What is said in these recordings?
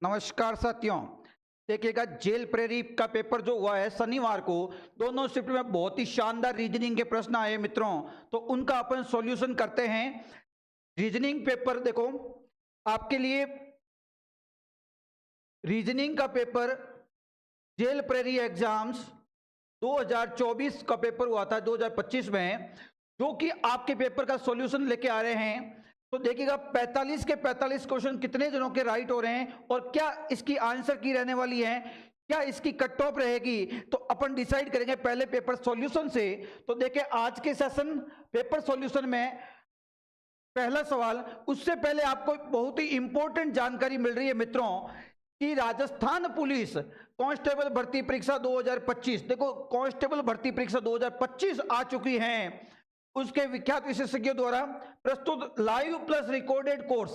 नमस्कार साथियों। देखिएगा, जेल प्रेरी का पेपर जो हुआ है शनिवार को, दोनों शिफ्ट में बहुत ही शानदार रीजनिंग के प्रश्न आए मित्रों। तो उनका अपन सॉल्यूशन करते हैं। रीजनिंग पेपर देखो, आपके लिए रीजनिंग का पेपर जेल प्रेरी एग्जाम्स 2024 का पेपर हुआ था 2025 में, जो कि आपके पेपर का सॉल्यूशन लेके आ रहे हैं। तो देखिएगा 45 के 45 क्वेश्चन कितने जनों के राइट हो रहे हैं और क्या इसकी आंसर की रहने वाली है, क्या इसकी कट ऑफ रहेगी, तो अपन डिसाइड करेंगे पहले पेपर सॉल्यूशन से। तो देखिए, आज के सेशन पेपर सॉल्यूशन में पहला सवाल, उससे पहले आपको बहुत ही इंपॉर्टेंट जानकारी मिल रही है मित्रों कि राजस्थान पुलिस कांस्टेबल भर्ती परीक्षा 2025, देखो कांस्टेबल भर्ती परीक्षा 2025 आ चुकी है। उसके विख्यात विशेषज्ञों द्वारा प्रस्तुत लाइव प्लस रिकॉर्डेड कोर्स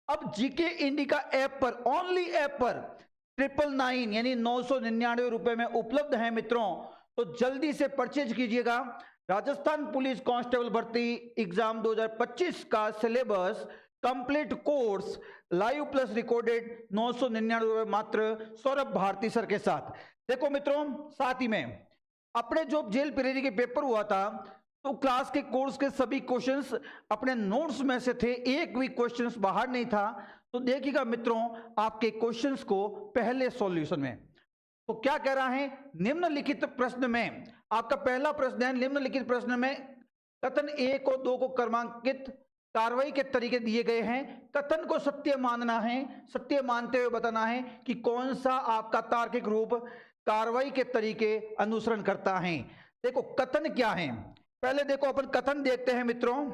अब जीके इंडिका ऐप पर, ओनली ऐप पर 999 यानी 999 रुपए में उपलब्ध है मित्रों। तो जल्दी से परचेज कीजिएगा। राजस्थान पुलिस कांस्टेबल भर्ती एग्जाम 2025 का syllabus complete course live plus recorded 999 रुपए मात्र सौरभ भारती सर के साथ। देखो मित्रों, साथ ही में अपने जो जेल प्रेरी के पेपर हुआ था, तो क्लास के कोर्स के सभी क्वेश्चंस अपने नोट्स में से थे, एक भी क्वेश्चंस बाहर नहीं था। तो देखिएगा मित्रों, आपके क्वेश्चंस को पहले सॉल्यूशन में तो क्या कह रहा है, निम्नलिखित प्रश्न में आपका पहला प्रश्न है, निम्नलिखित प्रश्न में कथन 1 और 2 को क्रमांकित कार्रवाई के तरीके दिए गए हैं। कथन को सत्य मानना है, सत्य मानते हुए बताना है कि कौन सा आपका तार्किक रूप कार्रवाई के तरीके अनुसरण करता है। देखो कथन क्या है, पहले देखो अपन कथन देखते हैं मित्रों।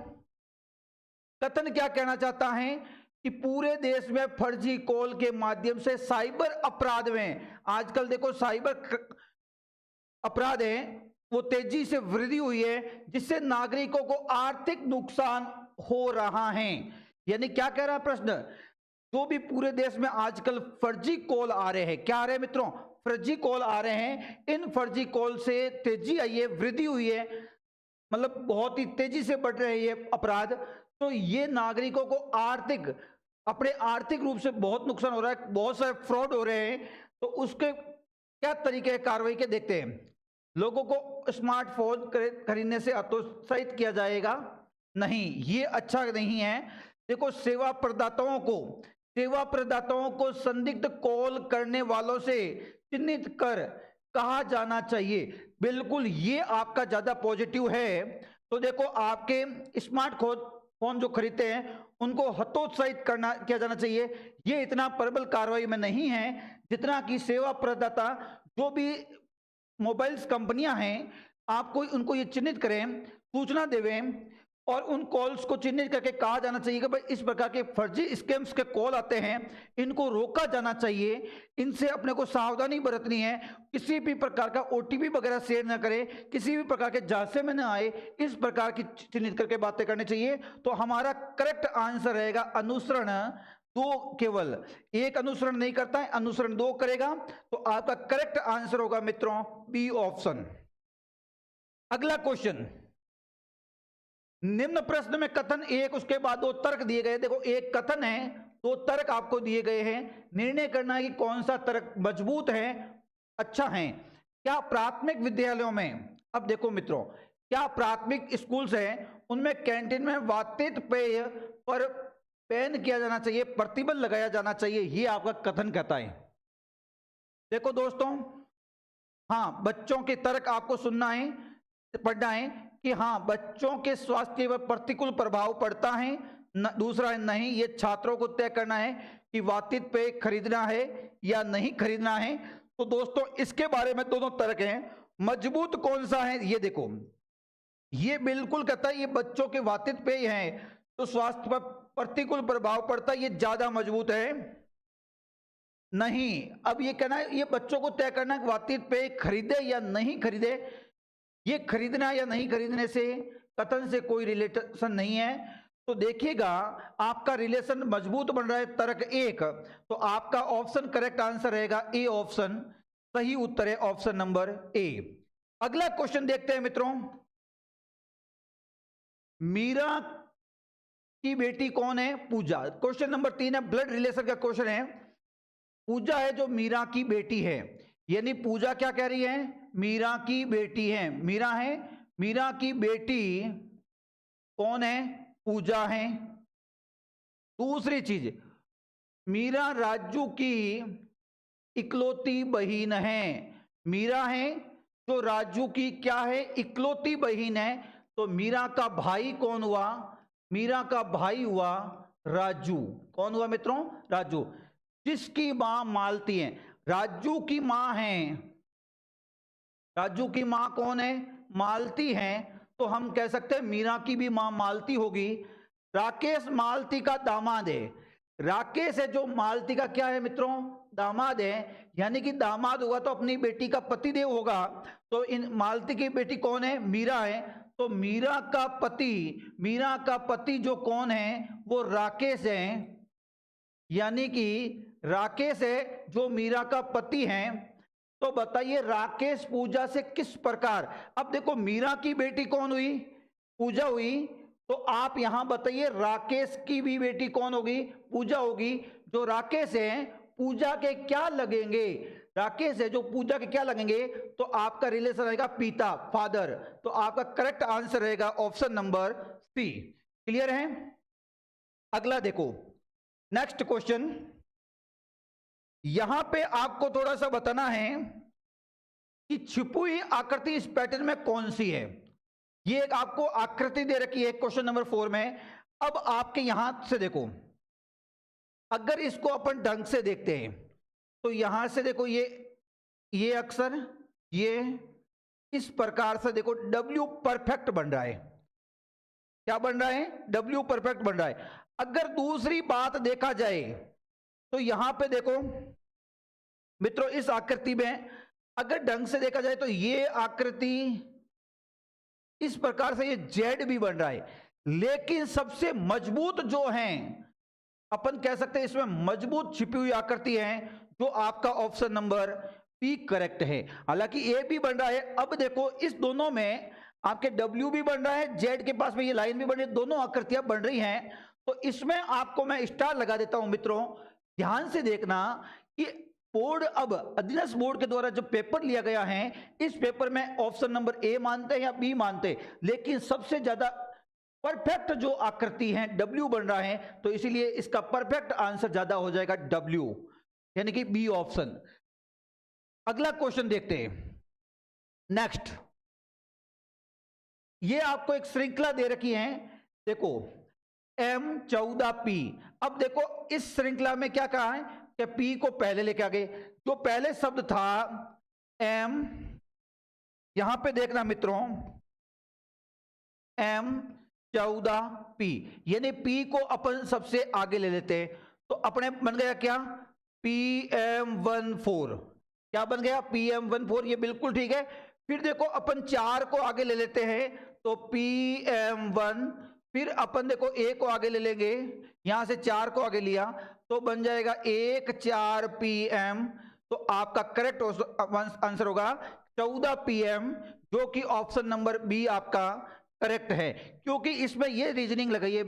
कथन क्या कहना चाहता है कि पूरे देश में फर्जी कॉल के माध्यम से साइबर अपराध में, आजकल देखो साइबर अपराध है वो तेजी से वृद्धि हुई है, जिससे नागरिकों को आर्थिक नुकसान हो रहा है। यानी क्या कह रहा है प्रश्न, जो भी पूरे देश में आजकल फर्जी कॉल आ रहे हैं, क्या आ रहे हैं मित्रों, फर्जी कॉल आ रहे हैं, इन फर्जी कॉल से तेजी आई है, वृद्धि हुई है, मतलब बहुत ही तेजी से बढ़ रहे हैं ये अपराध। तो ये नागरिकों को अपने आर्थिक रूप से बहुत नुकसान हो रहा है, बहुत सारे फ्रॉड हो रहे हैं। तो उसके क्या तरीके कार्रवाई के देखते हैं। लोगों को स्मार्टफोन खरीदने से हतोत्साहित किया जाएगा, नहीं, ये अच्छा नहीं है। देखो सेवा प्रदाताओं को संदिग्ध कॉल करने वालों से चिन्हित कर कहा जाना चाहिए, बिल्कुल ये आपका ज्यादा पॉजिटिव है। तो देखो आपके स्मार्टफोन जो खरीदते हैं उनको हतोत्साहित किया जाना चाहिए। ये इतना प्रबल कार्रवाई में नहीं है जितना कि सेवा प्रदाता जो भी मोबाइल्स कंपनियां हैं, आपको उनको ये चिन्हित करें, सूचना देवें और उन कॉल्स को चिन्हित करके कहा जाना चाहिए कि भाई इस प्रकार के फर्जी स्कैम्स के कॉल आते हैं, इनको रोका जाना चाहिए, इनसे अपने को सावधानी बरतनी है, किसी भी प्रकार का ओटीपी वगैरह शेयर ना करें, किसी भी प्रकार के झांसे में ना आए, इस प्रकार की चिन्हित करके बातें करनी चाहिए। तो हमारा करेक्ट आंसर रहेगा अनुसरण 2, केवल एक अनुसरण नहीं करता है, अनुसरण 2 करेगा। तो आपका करेक्ट आंसर होगा मित्रों बी ऑप्शन। अगला क्वेश्चन, निम्न प्रश्न में कथन 1 उसके बाद 2 तर्क दिए गए। देखो एक कथन है, 2 तर्क आपको दिए गए हैं, निर्णय करना है कि कौन सा तर्क मजबूत है, अच्छा है। क्या प्राथमिक विद्यालयों में, अब देखो मित्रों, क्या प्राथमिक स्कूल्स हैं उनमें कैंटीन में वातित पेय पर बैन किया जाना चाहिए, प्रतिबंध लगाया जाना चाहिए, ये आपका कथन कहता है। देखो दोस्तों, हाँ बच्चों के तर्क आपको सुनना है, पढ़ना है कि हाँ बच्चों के स्वास्थ्य पर प्रतिकूल प्रभाव पड़ता है, दूसरा है नहीं, ये छात्रों को तय करना है कि वातित पे खरीदना है या नहीं खरीदना है। तो दोस्तों इसके बारे में दोनों तर्क हैं। मजबूत कौन सा है, ये देखो, ये बिल्कुल कहता है ये बच्चों के वातित पेय हैं तो स्वास्थ्य पर प्रतिकूल प्रभाव पड़ता है, ये ज्यादा मजबूत है। नहीं, अब ये कहना है, ये बच्चों को तय करना है वातित पेय खरीदे या नहीं खरीदे, ये खरीदना या नहीं खरीदने से कथन से कोई रिलेशन नहीं है। तो देखिएगा आपका रिलेशन मजबूत बन रहा है तर्क 1, तो आपका ऑप्शन करेक्ट आंसर रहेगा ए ऑप्शन, सही उत्तर है ऑप्शन नंबर ए। अगला क्वेश्चन देखते हैं मित्रों, मीरा की बेटी कौन है, पूजा। क्वेश्चन नंबर 3 है, ब्लड रिलेशन का क्वेश्चन है। पूजा है जो मीरा की बेटी है, यानी पूजा क्या कह रही है, मीरा की बेटी है, मीरा है, मीरा की बेटी कौन है, पूजा है। दूसरी चीज, मीरा राजू की इकलौती बहन है, मीरा है जो राजू की क्या है, इकलौती बहन है। तो मीरा का भाई कौन हुआ, मीरा का भाई हुआ राजू। कौन हुआ मित्रों, राजू, जिसकी मां मालती है। राजू की मां है, राजू की मां कौन है, मालती है। तो हम कह सकते हैं मीरा की भी मां मालती होगी। राकेश मालती का दामाद है, राकेश है जो मालती का क्या है मित्रों, दामाद है, यानी कि दामाद हुआ तो अपनी बेटी का पतिदेव होगा। तो इन मालती की बेटी कौन है, मीरा है। तो मीरा का पति, मीरा का पति जो कौन है, वो राकेश है, यानी कि राकेश है जो मीरा का पति है। तो बताइए राकेश पूजा से किस प्रकार, अब देखो मीरा की बेटी कौन हुई, पूजा हुई। तो आप यहां बताइए राकेश की भी बेटी कौन होगी, पूजा होगी। जो राकेश है पूजा के क्या लगेंगे, राकेश है जो पूजा के क्या लगेंगे, तो आपका रिलेशन रहेगा पिता, फादर। तो आपका करेक्ट आंसर रहेगा ऑप्शन नंबर सी। क्लियर है। अगला देखो, नेक्स्ट क्वेश्चन, यहां पे आपको थोड़ा सा बताना है कि छिपी हुई आकृति इस पैटर्न में कौन सी है। ये एक आपको आकृति दे रखी है क्वेश्चन नंबर 4 में। अब आपके यहां से देखो, अगर इसको अपन ढंग से देखते हैं तो यहां से देखो ये अक्षर, ये इस प्रकार से देखो W परफेक्ट बन रहा है। क्या बन रहा है, W परफेक्ट बन रहा है। अगर दूसरी बात देखा जाए तो यहां पे देखो मित्रों, इस आकृति में अगर ढंग से देखा जाए तो ये आकृति इस प्रकार से, ये जेड भी बन रहा है। लेकिन सबसे मजबूत जो है, अपन कह सकते हैं इसमें मजबूत छिपी हुई आकृति है, जो आपका ऑप्शन नंबर पी करेक्ट है। हालांकि ए भी बन रहा है। अब देखो इस दोनों में आपके डब्ल्यू भी बन रहा है, जेड के पास में ये लाइन भी बन रही है, दोनों आकृतियां बन रही हैं। तो इसमें आपको मैं स्टार लगा देता हूं मित्रों। ध्यान से देखना कि बोर्ड, अब अधीनस्थ बोर्ड के द्वारा जो पेपर लिया गया है, इस पेपर में ऑप्शन नंबर ए मानते हैं या बी मानते हैं, लेकिन सबसे ज्यादा परफेक्ट जो आकृति है डब्ल्यू बन रहा है। तो इसीलिए इसका परफेक्ट आंसर ज्यादा हो जाएगा डब्ल्यू, यानी कि बी ऑप्शन। अगला क्वेश्चन देखते हैं, नेक्स्ट। ये आपको एक श्रृंखला दे रखी है, देखो M14P। अब देखो इस श्रृंखला में क्या कहा है कि P को पहले लेके आ गए। जो पहले शब्द था M, यहां पे देखना मित्रों M14P, यानी P को अपन सबसे आगे ले लेते हैं। तो अपने बन गया क्या, PM14। क्या बन गया, PM14। ये बिल्कुल ठीक है। फिर देखो अपन 4 को आगे ले लेते हैं, तो PM1। फिर अपन देखो A को आगे ले लेंगे, यहां से 4 को आगे लिया तो बन जाएगा 14PM। तो आपका करेक्ट आंसर होगा 14PM, जो कि ऑप्शन नंबर बी आपका करेक्ट है। क्योंकि इसमें ये रीजनिंग लगाइए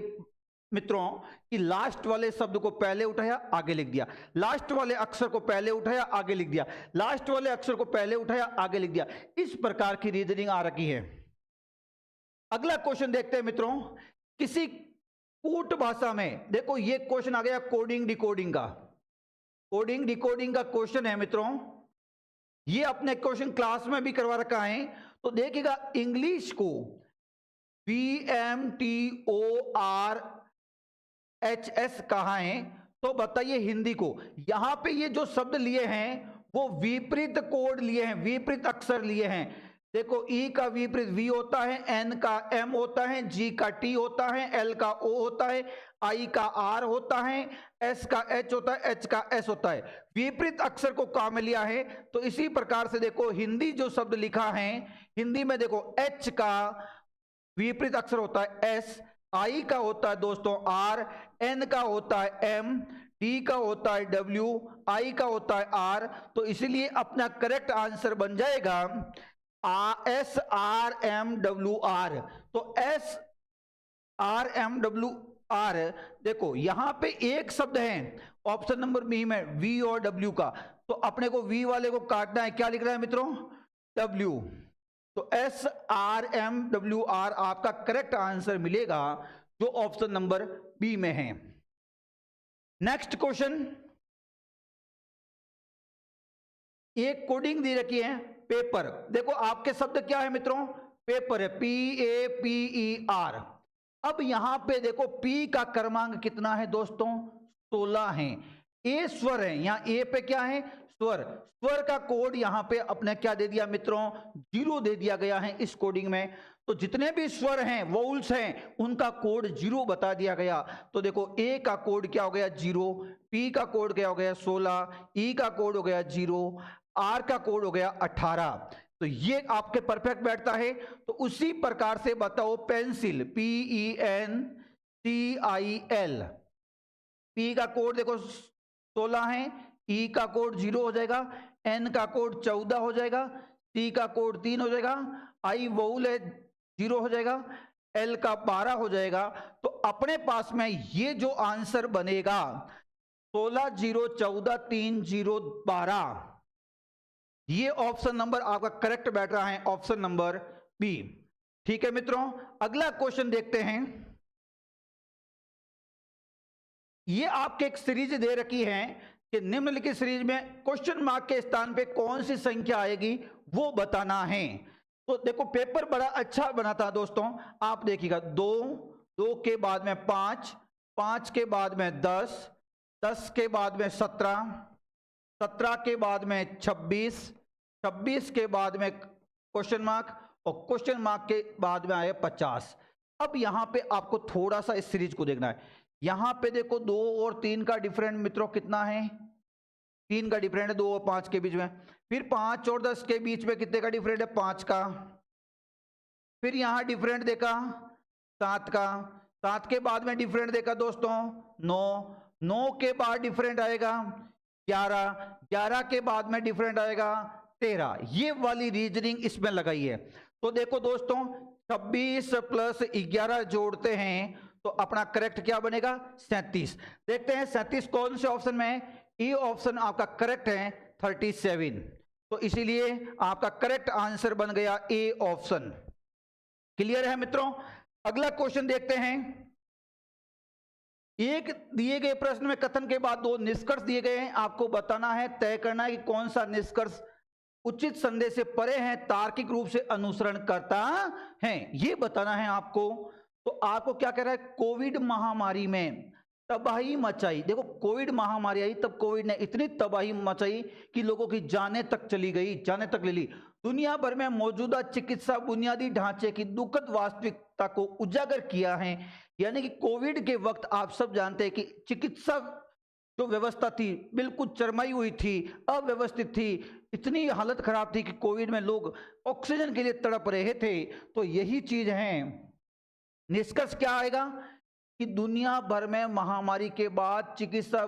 मित्रों कि लास्ट वाले शब्द को पहले उठाया आगे लिख दिया, लास्ट वाले अक्षर को पहले उठाया आगे लिख दिया, लास्ट वाले अक्षर को पहले उठाया आगे लिख दिया। इस प्रकार की रीजनिंग आ रखी है। अगला क्वेश्चन देखते हैं मित्रों, किसी कूट भाषा में, देखो ये क्वेश्चन आ गया कोडिंग डिकोडिंग का। कोडिंग डिकोडिंग का क्वेश्चन है मित्रों, ये अपने क्वेश्चन क्लास में भी करवा रखा है। तो देखिएगा इंग्लिश को VMTORHS कहा है, तो बताइए हिंदी को। यहां पे ये जो शब्द लिए हैं वो विपरीत कोड लिए हैं, विपरीत अक्षर लिए हैं। देखो E का विपरीत V होता है, N का M होता है, G का T होता है, L का O होता है, I का R होता है, S का H होता है, H का S होता है। विपरीत अक्षर को काम में लिया है। तो इसी प्रकार से देखो हिंदी जो शब्द लिखा है, हिंदी में देखो H का विपरीत अक्षर होता है S, I का होता है दोस्तों R, N का होता है M, D का होता है W, I का होता है R। तो इसलिए अपना करेक्ट आंसर बन जाएगा SRMWR। तो SRMWR, देखो यहां पे एक शब्द है ऑप्शन नंबर बी में वी और डब्ल्यू का, तो अपने को वी वाले को काटना है, क्या लिख रहा है मित्रों, डब्ल्यू, तो S R M W R आपका करेक्ट आंसर मिलेगा जो ऑप्शन नंबर बी में है। नेक्स्ट क्वेश्चन, एक कोडिंग दी रखी है पेपर, देखो आपके शब्द क्या है मित्रों, पेपर है, PAPER। अब यहां पे देखो P का क्रमांक कितना है दोस्तों, 16 है। ए स्वर है, यहां ए पे क्या है, स्वर, स्वर का कोड यहां पे अपने क्या दे दिया मित्रों, 0 दे दिया गया है इस कोडिंग में। तो जितने भी स्वर हैं, वोल्स हैं, उनका कोड 0 बता दिया गया। तो देखो ए का कोड क्या हो गया 0, पी का कोड क्या हो गया 16, ई का कोड हो गया 0, आर का कोड हो गया 18। तो ये आपके परफेक्ट बैठता है। तो उसी प्रकार से बताओ पेंसिल, PENCIL, पी का कोड देखो 16 है, ई का कोड 0 हो जाएगा, एन का कोड 14 हो जाएगा, सी का कोड 3 हो जाएगा, आई वोल है 0 हो जाएगा, एल का 12 हो जाएगा। तो अपने पास में ये जो आंसर बनेगा 16 0 14 3 0 12, ये ऑप्शन नंबर आपका करेक्ट बैठ रहा है, ऑप्शन नंबर बी। ठीक है मित्रों, अगला क्वेश्चन देखते हैं। ये आपके एक सीरीज दे रखी है कि निम्नलिखित सीरीज में क्वेश्चन मार्क के स्थान पे कौन सी संख्या आएगी वो बताना है। तो देखो पेपर बड़ा अच्छा बना था दोस्तों, आप देखिएगा 2, 2 के बाद में 5, 5 के बाद में 10, 10 के बाद में 17, 17 के बाद में 26, 26 के बाद में क्वेश्चन मार्क, और क्वेश्चन मार्क के बाद में आए 50। अब यहां पे आपको थोड़ा सा इस सीरीज को देखना है। यहां पे देखो 2 और 3 का डिफरेंट मित्रों कितना है, 3 का डिफरेंट है 2 और 5 के बीच में। फिर 5 और 10 के बीच में कितने का डिफरेंट है, 5 का। फिर यहां डिफरेंट देखा 7 का, 7 के बाद में डिफरेंट देखा दोस्तों 9, 9 के बाद डिफरेंट आएगा 11, 11 के बाद में डिफरेंट आएगा 13। ये वाली रीजनिंग इसमें लगाई है। तो देखो दोस्तों 26 प्लस 11 जोड़ते हैं तो अपना करेक्ट क्या बनेगा 37। देखते हैं 37 कौन से ऑप्शन में है, ये ऑप्शन आपका करेक्ट है 37। तो इसीलिए आपका करेक्ट आंसर बन गया ए ऑप्शन। क्लियर है मित्रों, अगला क्वेश्चन देखते हैं। एक दिए गए प्रश्न में कथन के बाद 2 निष्कर्ष दिए गए हैं, आपको बताना है, तय करना है कि कौन सा निष्कर्ष उचित संदेश से परे हैं, तार्किक रूप से अनुसरण करता है, ये बताना है आपको। तो आपको क्या कह रहा है, कोविड महामारी में तबाही मचाई। देखो कोविड महामारी आई तब कोविड ने इतनी तबाही मचाई कि लोगों की जानें तक चली गई, जानें तक ले ली। दुनिया भर में मौजूदा चिकित्सा बुनियादी ढांचे की दुखद वास्तविकता को उजागर किया है। यानी कि कोविड के वक्त आप सब जानते हैं कि चिकित्सा जो व्यवस्था थी बिल्कुल चरमाई हुई थी, अव्यवस्थित थी, इतनी हालत खराब थी कि कोविड में लोग ऑक्सीजन के लिए तड़प रहे थे। तो यही चीज है, निष्कर्ष क्या आएगा कि दुनिया भर में महामारी के बाद चिकित्सा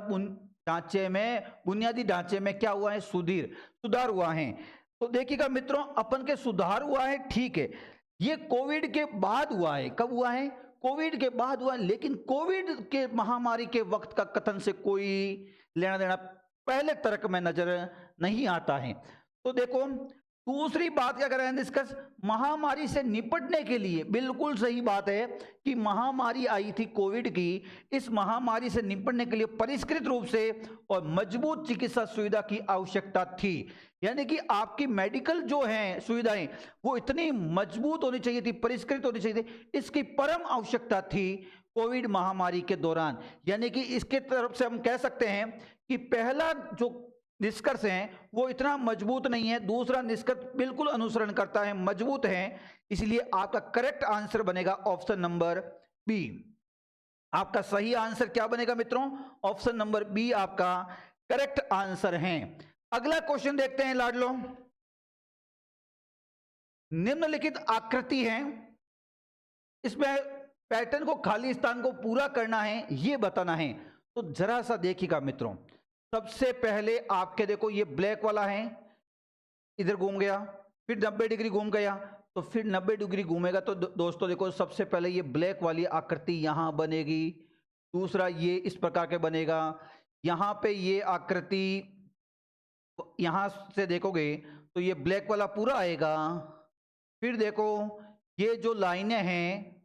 ढांचे में, बुनियादी ढांचे में क्या हुआ है, सुधार हुआ है। तो देखिएगा मित्रों, अपन के सुधार हुआ है, ठीक है, ये कोविड के बाद हुआ है। कब हुआ है, कोविड के बाद हुआ है। लेकिन कोविड के महामारी के वक्त का कथन से कोई लेना देना पहले तर्क में नजर नहीं आता है। तो देखो दूसरी बात क्या कर रहे हैं डिस्कस, महामारी से निपटने के लिए बिल्कुल सही बात है कि महामारी आई थी कोविड की, इस महामारी से निपटने के लिए परिष्कृत रूप से और मजबूत चिकित्सा सुविधा की आवश्यकता थी। यानी कि आपकी मेडिकल जो है सुविधाएं वो इतनी मजबूत होनी चाहिए थी, परिष्कृत होनी चाहिए थी, इसकी परम आवश्यकता थी कोविड महामारी के दौरान। यानी कि इसके तरफ से हम कह सकते हैं कि पहला जो निष्कर्ष है वो इतना मजबूत नहीं है, दूसरा निष्कर्ष बिल्कुल अनुसरण करता है, मजबूत है। इसलिए आपका करेक्ट आंसर बनेगा ऑप्शन नंबर बी। आपका सही आंसर क्या बनेगा मित्रों, ऑप्शन नंबर बी आपका करेक्ट आंसर है। अगला क्वेश्चन देखते हैं लाडलो। निम्नलिखित आकृति है, इसमें पैटर्न को, खाली स्थान को पूरा करना है, ये बताना है। तो जरा सा देखिएगा मित्रों, सबसे पहले आपके देखो ये ब्लैक वाला है, इधर घूम गया, फिर 90 डिग्री घूम गया, तो फिर 90 डिग्री घूमेगा। तो दोस्तों देखो सबसे पहले ये ब्लैक वाली आकृति यहां बनेगी, दूसरा ये इस प्रकार के बनेगा, यहां पे ये आकृति यहां से देखोगे तो ये ब्लैक वाला पूरा आएगा। फिर देखो ये जो लाइनें हैं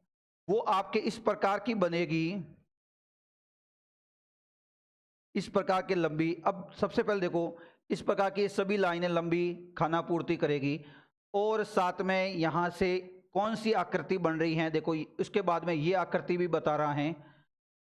वो आपके इस प्रकार की बनेगी, इस प्रकार की लंबी। अब सबसे पहले देखो इस प्रकार की सभी लाइनें लंबी खाना पूर्ति करेगी, और साथ में यहां से कौन सी आकृति बन रही है देखो, उसके बाद में ये आकृति भी बता रहा है।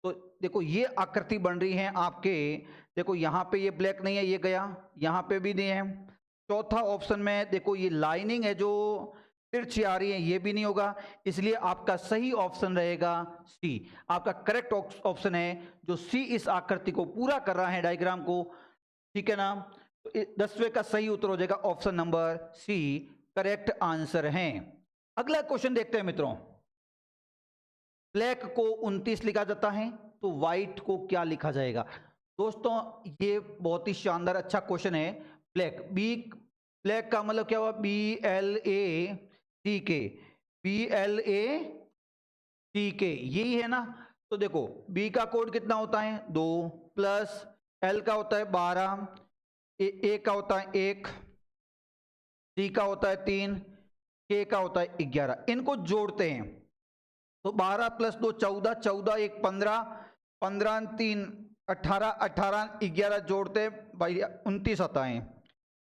तो देखो ये आकृति बन रही है आपके, देखो यहाँ पे ये ब्लैक नहीं है, ये गया, यहाँ पे भी नहीं है। चौथा ऑप्शन में देखो ये लाइनिंग है जो तिरछी आ रही है, ये भी नहीं होगा, इसलिए आपका सही ऑप्शन रहेगा सी। आपका करेक्ट ऑप्शन है जो सी इस आकृति को पूरा कर रहा है, डायग्राम को, ठीक है ना। तो 10वें का सही उत्तर हो जाएगा option number C, correct answer है। अगला क्वेश्चन देखते हैं मित्रों। ब्लैक को 29 लिखा जाता है तो व्हाइट को क्या लिखा जाएगा? दोस्तों ये बहुत ही शानदार अच्छा क्वेश्चन है। ब्लैक, बी, ब्लैक का मतलब क्या हुआ? BLACK, BLACK यही है ना। तो देखो बी का कोड कितना होता है? 2 प्लस एल का होता है 12, ए का होता है 1, सी का होता है 3, के का होता है 11। इनको जोड़ते हैं तो 12 प्लस 2 14, 14 1 15, 15 3 18, 18 11 जोड़ते हैं भाई 29 आता है।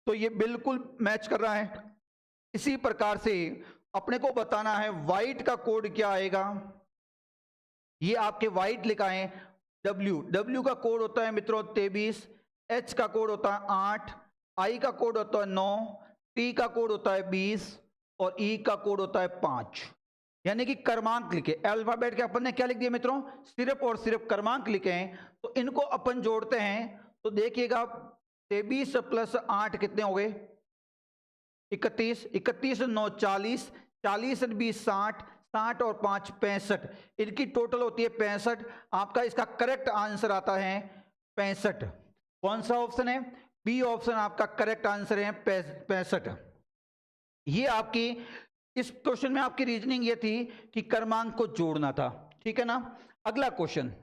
तो ये बिल्कुल मैच कर रहा है। इसी प्रकार से अपने को बताना है व्हाइट का कोड क्या आएगा। ये आपके व्हाइट लिखा है W का कोड होता है मित्रों 23, H का कोड होता है 8, I का कोड होता है 9, T का कोड होता है 20 और E का कोड होता है 5। यानी कि क्रमांक लिखे, अल्फाबेट के अपन ने क्या लिख दिया मित्रों? सिर्फ और सिर्फ क्रमांक लिखे हैं। तो इनको अपन जोड़ते हैं तो देखिएगा 23 प्लस 8 कितने हो गए? 31, 31 9 40, 40 20 60, 60 और 5 65, इनकी टोटल होती है 65। आपका इसका करेक्ट आंसर आता है 65। कौन सा ऑप्शन है? बी ऑप्शन आपका करेक्ट आंसर है 65। ये आपकी इस क्वेश्चन में आपकी रीजनिंग ये थी कि क्रमांक को जोड़ना था, ठीक है ना। अगला क्वेश्चन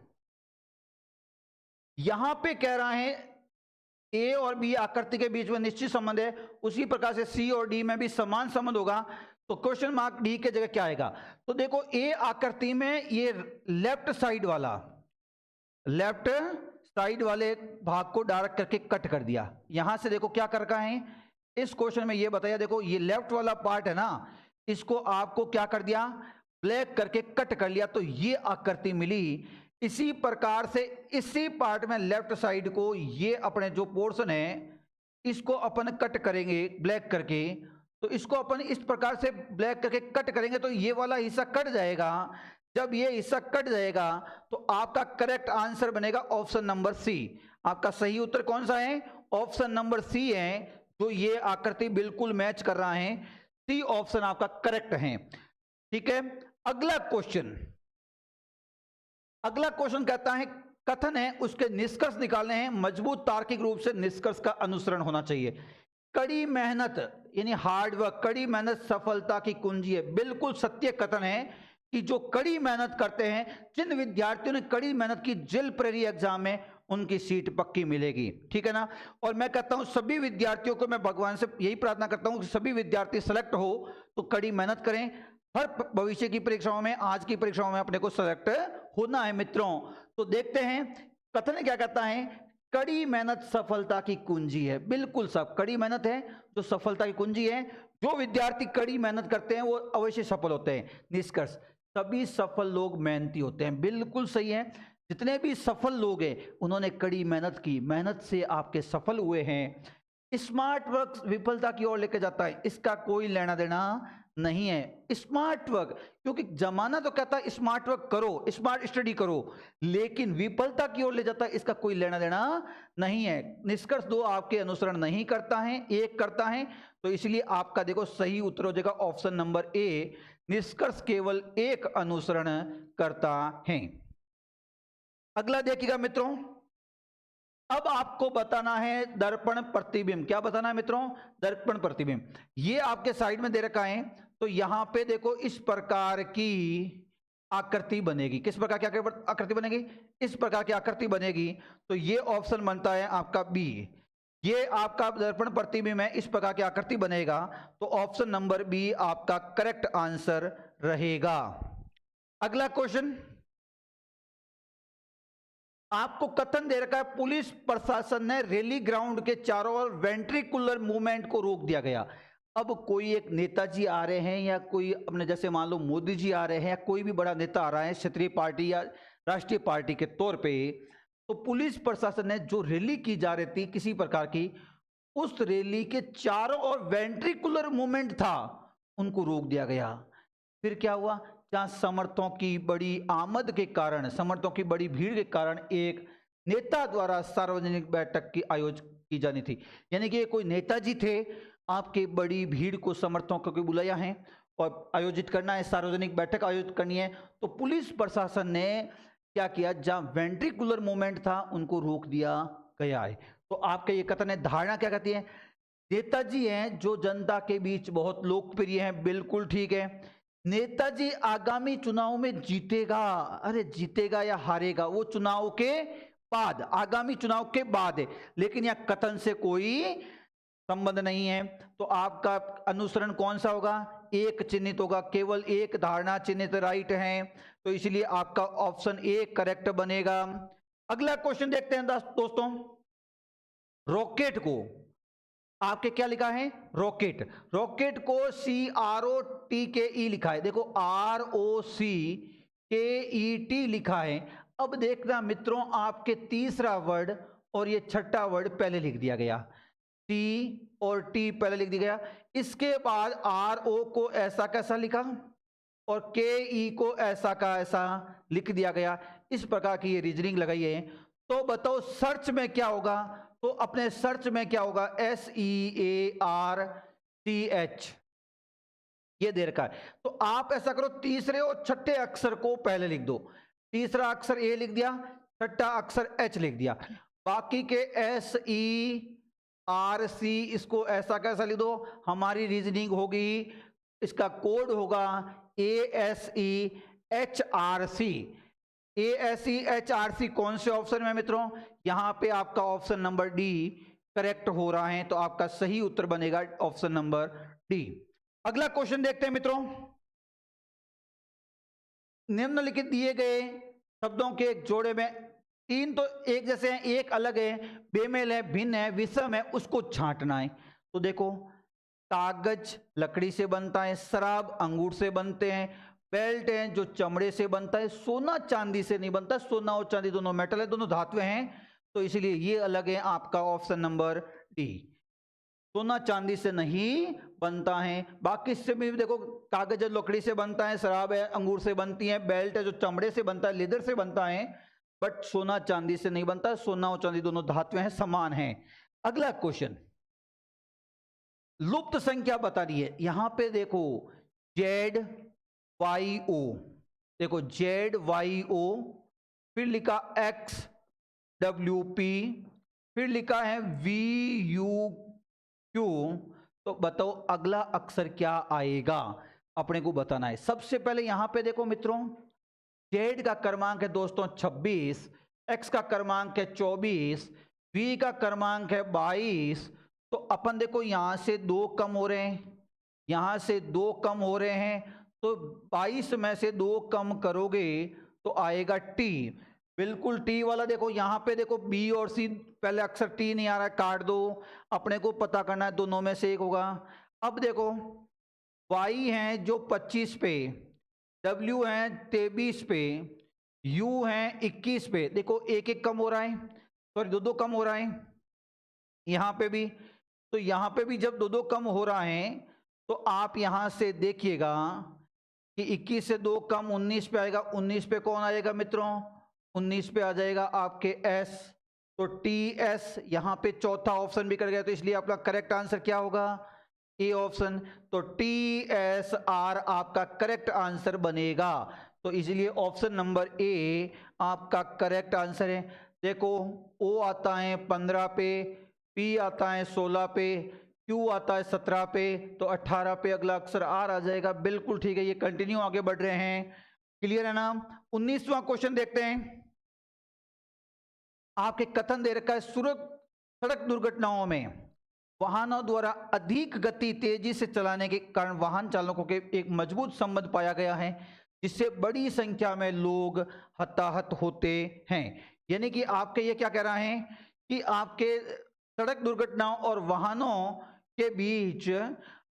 यहां पे कह रहा है ए और बी आकृति के बीच में निश्चित संबंध है, उसी प्रकार से सी और डी में भी समान संबंध होगा। तो क्वेश्चन मार्क डी के जगह क्या आएगा? तो देखो ए आकृति में ये लेफ्ट साइड वाले भाग को डायरेक्ट करके कट कर दिया। यहां से देखो क्या कर रखा है इस क्वेश्चन में, ये बताया देखो ये लेफ्ट वाला पार्ट है ना, इसको आपको क्या कर दिया? ब्लैक करके कट कर लिया, तो ये आकृति मिली। इसी प्रकार से इसी पार्ट में लेफ्ट साइड को ये अपने जो पोर्शन है इसको अपन कट करेंगे ब्लैक करके। तो इसको अपन इस प्रकार से ब्लैक करके कट करेंगे तो ये वाला हिस्सा कट जाएगा। जब ये हिस्सा कट जाएगा तो आपका करेक्ट आंसर बनेगा ऑप्शन नंबर सी। आपका सही उत्तर कौन सा है? ऑप्शन नंबर सी है, जो ये आकृति बिल्कुल मैच कर रहा है। सी ऑप्शन आपका करेक्ट है, ठीक है। अगला क्वेश्चन कहता है कथन है उसके निष्कर्ष निकालने हैं, मजबूत तार्किक रूप से निष्कर्ष का अनुसरण होना चाहिए। कड़ी मेहनत यानी हार्ड वर्क, कड़ी मेहनत सफलता की कुंजी है। बिल्कुल सत्य कथन है कि जो कड़ी मेहनत करते हैं, जिन विद्यार्थियों ने कड़ी मेहनत की जेल प्रेरी एग्जाम में उनकी सीट पक्की मिलेगी, ठीक है ना। और मैं कहता हूं सभी विद्यार्थियों को, मैं भगवान से यही प्रार्थना करता हूं कि सभी विद्यार्थी सेलेक्ट हो तो कड़ी मेहनत करें। हर भविष्य की परीक्षाओं में, आज की परीक्षाओं में अपने को सेलेक्ट होना है मित्रों। तो देखते हैं कथन क्या कहता है। कड़ी मेहनत सफलता की कुंजी है। बिल्कुल सब कड़ी मेहनत है जो सफलता की कुंजी है। जो विद्यार्थी कड़ी मेहनत करते हैं वो अवश्य सफल होते हैं। निष्कर्ष, सभी सफल लोग मेहनती होते हैं। बिल्कुल सही है। जितने भी सफल लोग हैं उन्होंने कड़ी मेहनत की, मेहनत से आपके सफल हुए हैं। स्मार्ट वर्क विफलता की ओर लेकर जाता है, इसका कोई लेना देना नहीं है। स्मार्ट वर्क, क्योंकि जमाना तो कहता है स्मार्ट वर्क करो, स्मार्ट स्टडी करो, लेकिन विफलता की ओर ले जाता है, इसका कोई लेना देना नहीं है। निष्कर्ष 2 आपके अनुसरण नहीं करता है, 1 करता है। तो इसलिए आपका देखो सही उत्तर हो जाएगा ऑप्शन नंबर ए, निष्कर्ष केवल 1 अनुसरण करता है। अगला देखिएगा मित्रों, अब आपको बताना है दर्पण प्रतिबिंब। क्या बताना है मित्रों? दर्पण प्रतिबिंब। ये आपके साइड में दे रखा है। तो यहां पे देखो इस प्रकार की आकृति बनेगी। किस प्रकार की आकृति बनेगी? इस प्रकार की आकृति बनेगी। तो ये ऑप्शन बनता है आपका बी। ये आपका दर्पण प्रतिबिंब है, इस प्रकार की आकृति बनेगा। तो ऑप्शन नंबर बी आपका करेक्ट आंसर रहेगा। अगला क्वेश्चन, आपको कथन दे रखा है पुलिस प्रशासन ने रैली ग्राउंड के चारों ओर वेंट्रिकुलर मूवमेंट को रोक दिया गया। अब कोई एक नेताजी आ रहे हैं या कोई अपने जैसे मान लो मोदी जी आ रहे हैं या कोई भी बड़ा नेता आ रहा है क्षेत्रीय पार्टी या राष्ट्रीय पार्टी के तौर पे, तो पुलिस प्रशासन ने जो रैली की जा रही थी किसी प्रकार की, उस रैली के चारों ओर वेंट्रिकुलर मूवमेंट था, उनको रोक दिया गया। फिर क्या हुआ? जहां समर्थकों की बड़ी आमद के कारण, समर्थकों की बड़ी भीड़ के कारण एक नेता द्वारा सार्वजनिक बैठक की आयोजन की जानी थी। यानी कि कोई नेताजी थे, आपके बड़ी भीड़ को समर्थकों को बुलाया है और आयोजित करना है, सार्वजनिक बैठक आयोजित करनी है। तो पुलिस प्रशासन ने क्या किया? जहां वेंट्रिकुलर मूवमेंट था उनको रोक दिया गया है। तो आपके ये कथन है, धारणा क्या कहती है? नेताजी हैं जो जनता के बीच बहुत लोकप्रिय हैं, बिल्कुल ठीक है। नेताजी आगामी चुनाव में जीतेगा। अरे जीतेगा या हारेगा वो चुनाव के बाद, आगामी चुनाव के बाद है, लेकिन यह कथन से कोई संबंध नहीं है। तो आपका अनुसरण कौन सा होगा? एक चिन्हित होगा, केवल एक धारणा चिन्हित राइट है। तो इसलिए आपका ऑप्शन ए करेक्ट बनेगा। अगला क्वेश्चन देखते हैं दोस्तों। रॉकेट को आपके क्या लिखा है? रॉकेट। रॉकेट को CROTKE लिखा है। देखो ROCKET लिखा है। अब देखना मित्रों, आपके तीसरा वर्ड और ये छठा वर्ड पहले लिख दिया गया, C और T पहले लिख दिया गया। इसके बाद RO को ऐसा कैसा लिखा और KE को ऐसा का ऐसा लिख दिया गया। इस प्रकार की ये रीजनिंग लगाई है। तो बताओ सर्च में क्या होगा? तो अपने सर्च में क्या होगा? SEARCH ये दे रखा है। तो आप ऐसा करो, तीसरे और छठे अक्षर को पहले लिख दो। तीसरा अक्षर ए लिख दिया, छठा अक्षर एच लिख दिया, बाकी के SERC इसको ऐसा कैसा लिख दो। हमारी रीजनिंग होगी, इसका कोड होगा ASEHRC। ASEHRC कौन से ऑप्शन में मित्रों? यहां पे आपका ऑप्शन नंबर डी करेक्ट हो रहा है। तो आपका सही उत्तर बनेगा ऑप्शन नंबर डी। अगला क्वेश्चन देखते हैं मित्रों। निम्नलिखित दिए गए शब्दों के एक जोड़े में, तीन तो एक जैसे हैं, एक अलग है, बेमेल है, भिन्न है, विषम है, उसको छांटना है। तो देखो, कागज लकड़ी से बनता है, शराब अंगूर से बनते हैं, बेल्ट है जो चमड़े से बनता है, सोना चांदी से नहीं बनता। सोना और चांदी दोनों मेटल है, दोनों धातुएं हैं, तो इसलिए ये अलग है। आपका ऑप्शन नंबर डी, सोना चांदी से नहीं बनता है। बाकी से भी देखो, कागज लकड़ी से बनता है, शराब है अंगूर से बनती है, बेल्ट है जो चमड़े से बनता है, लेदर से बनता है, बट सोना चांदी से नहीं बनता। सोना और चांदी दोनों धातुएं हैं, समान हैं। अगला क्वेश्चन, लुप्त संख्या बता रही है। यहां पे देखो ZYO, देखो ZYO, फिर लिखा XWP, फिर लिखा है VUQ। तो बताओ अगला अक्षर क्या आएगा, अपने को बताना है। सबसे पहले यहां पे देखो मित्रों, Z का क्रमांक है दोस्तों 26, X का क्रमांक है 24, V का क्रमांक है 22। तो अपन देखो यहां से 2 कम हो रहे हैं, यहां से 2 कम हो रहे हैं, तो 22 में से 2 कम करोगे तो आएगा T, बिल्कुल T वाला। देखो यहां पे देखो B और C, पहले अक्षर T नहीं आ रहा है, काट दो। अपने को पता करना है दोनों में से एक होगा। अब देखो Y है जो 25 पे, W है 23 पे, U है 21 पे। देखो एक एक कम हो रहा है, सॉरी 2 कम हो रहा है यहां पे भी। तो यहां पे भी जब 2 कम हो रहा है, तो आप यहां से देखिएगा कि 21 से 2 कम 19 पे आएगा। 19 पे कौन आएगा मित्रों? 19 पे आ जाएगा आपके S। तो TS यहां पे चौथा ऑप्शन भी कर गया, तो इसलिए आपका करेक्ट आंसर क्या होगा? A option. तो TSR आपका करेक्ट आंसर बनेगा। तो इसलिए ऑप्शन नंबर ए आपका करेक्ट आंसर है। देखो O आता है 15 पे, P आता है 16 पे, Q आता है 17 पे, तो 18 पे अगला अक्षर R आ जाएगा। बिल्कुल ठीक है, ये कंटिन्यू आगे बढ़ रहे हैं। क्लियर है ना? 19वां क्वेश्चन देखते हैं। आपके कथन दे रखा है, सड़क दुर्घटनाओं में वाहनों द्वारा अधिक गति तेजी से चलाने के कारण वाहन चालकों के एक मजबूत संबंध पाया गया है, जिससे बड़ी संख्या में लोग हताहत होते हैं। यानी कि आपके ये क्या कह रहा है कि आपके सड़क दुर्घटनाओं और वाहनों के बीच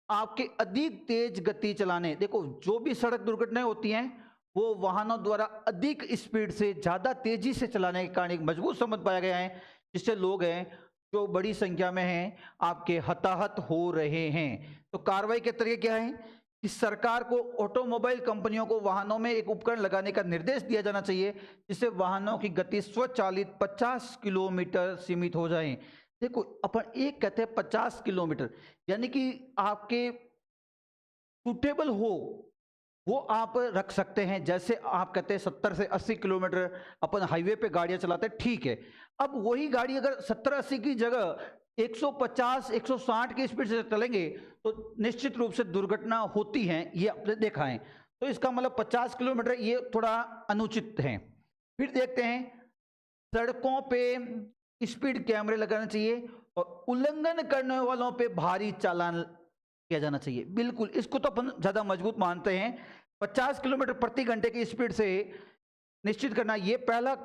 आपके अधिक तेज गति चलाने, देखो जो भी सड़क दुर्घटनाएं होती हैं वो वाहनों द्वारा अधिक स्पीड से ज्यादा तेजी से चलाने के कारण एक मजबूत संबंध पाया गया है, जिससे लोग हैं जो बड़ी संख्या में हैं आपके हताहत हो रहे हैं। तो कार्रवाई के तरीके क्या है कि सरकार को ऑटोमोबाइल कंपनियों को वाहनों में एक उपकरण लगाने का निर्देश दिया जाना चाहिए, जिससे वाहनों की गति स्वचालित 50 किलोमीटर सीमित हो जाए। देखो अपन एक कहते हैं 50 किलोमीटर, यानी कि आपके सुटेबल हो वो आप रख सकते हैं। जैसे आप कहते हैं 70 से 80 किलोमीटर अपन हाईवे पे गाड़ियां चलाते हैं, ठीक है। अब वही गाड़ी अगर 70-80 की जगह 150-160 की स्पीड से चलेंगे तो निश्चित रूप से दुर्घटना होती है, ये आपने देखा है। तो इसका मतलब 50 किलोमीटर ये थोड़ा अनुचित है। फिर देखते हैं, सड़कों पे स्पीड कैमरे लगाना चाहिए और उल्लंघन करने वालों पे भारी चालान किया जाना चाहिए। बिल्कुल, इसको तो अपन ज्यादा मजबूत मानते हैं। 50 किलोमीटर प्रति घंटे की स्पीड से निश्चित करना, ये पहला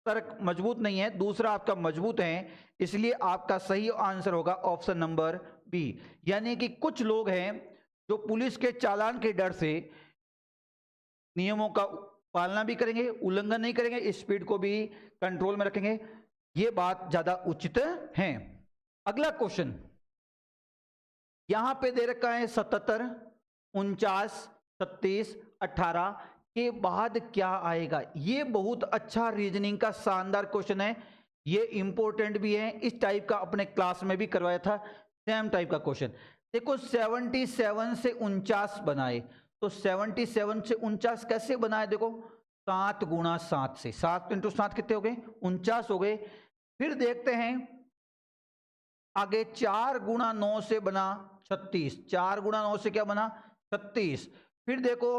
तर्क मजबूत नहीं है, दूसरा आपका मजबूत है, इसलिए आपका सही आंसर होगा ऑप्शन नंबर बी। यानी कि कुछ लोग हैं जो पुलिस के चालान के डर से नियमों का पालना भी करेंगे, उल्लंघन नहीं करेंगे, स्पीड को भी कंट्रोल में रखेंगे। ये बात ज्यादा उचित है। अगला क्वेश्चन यहां पे दे रखा है 77, 49, 36, 18 के बाद क्या आएगा। ये बहुत अच्छा रीजनिंग का शानदार क्वेश्चन है, ये इंपॉर्टेंट भी है। इस टाइप का अपने क्लास में भी करवाया था, सेम टाइप का क्वेश्चन। देखो 77 से 49 बनाए, तो 77 से 49 कैसे बनाए, देखो 7 गुणा 7 से, 7 इंटू 7 कितने हो गए, 49 हो गए। फिर देखते हैं आगे 4 गुणा 9 से बना 36, 4 गुणा 9 से क्या बना 36। फिर देखो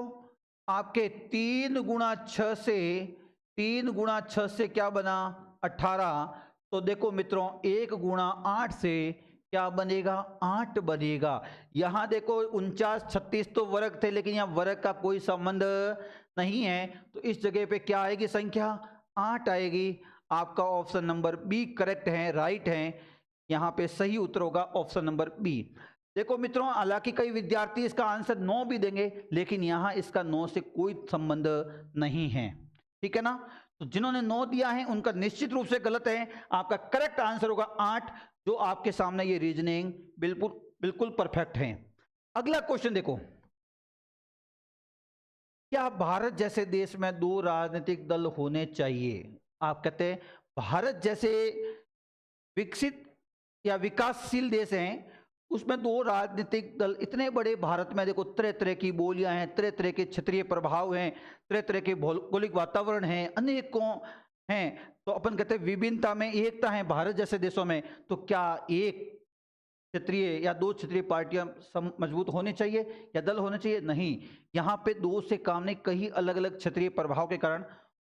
आपके 3 गुणा 6 से, 3 गुणा 6 से क्या बना 18। तो देखो मित्रों 1 गुणा 8 से क्या बनेगा 8 बनेगा। यहां देखो 49, 36 तो वर्ग थे, लेकिन यहां वर्ग का कोई संबंध नहीं है, तो इस जगह पे क्या आएगी संख्या 8 आएगी। आपका ऑप्शन नंबर बी करेक्ट है, राइट है। यहां पे सही उत्तर होगा ऑप्शन नंबर बी। देखो मित्रों, हालांकि कई विद्यार्थी इसका आंसर 9 भी देंगे, लेकिन यहां इसका 9 से कोई संबंध नहीं है, ठीक है ना। तो जिन्होंने 9 दिया है उनका निश्चित रूप से गलत है। आपका करेक्ट आंसर होगा 8, जो आपके सामने ये रीजनिंग बिल्कुल बिल्कुल परफेक्ट है। अगला क्वेश्चन देखो, क्या भारत जैसे देश में 2 राजनीतिक दल होने चाहिए। आप कहते हैं भारत जैसे विकसित या विकासशील देश हैं, उसमें 2 राजनीतिक दल इतने बड़े भारत में, देखो तरह तरह की बोलियां हैं, तरह तरह के क्षेत्रीय प्रभाव हैं, तरह तरह के भौगोलिक वातावरण हैं, अनेकों हैं। तो अपन कहते हैं विभिन्नता में एकता है भारत जैसे देशों में। तो क्या एक क्षेत्रीय या 2 क्षेत्रीय पार्टियां मजबूत होनी चाहिए या दल होने चाहिए, नहीं। यहाँ पे 2 से काम नहीं, कई अलग अलग क्षेत्रीय प्रभाव के कारण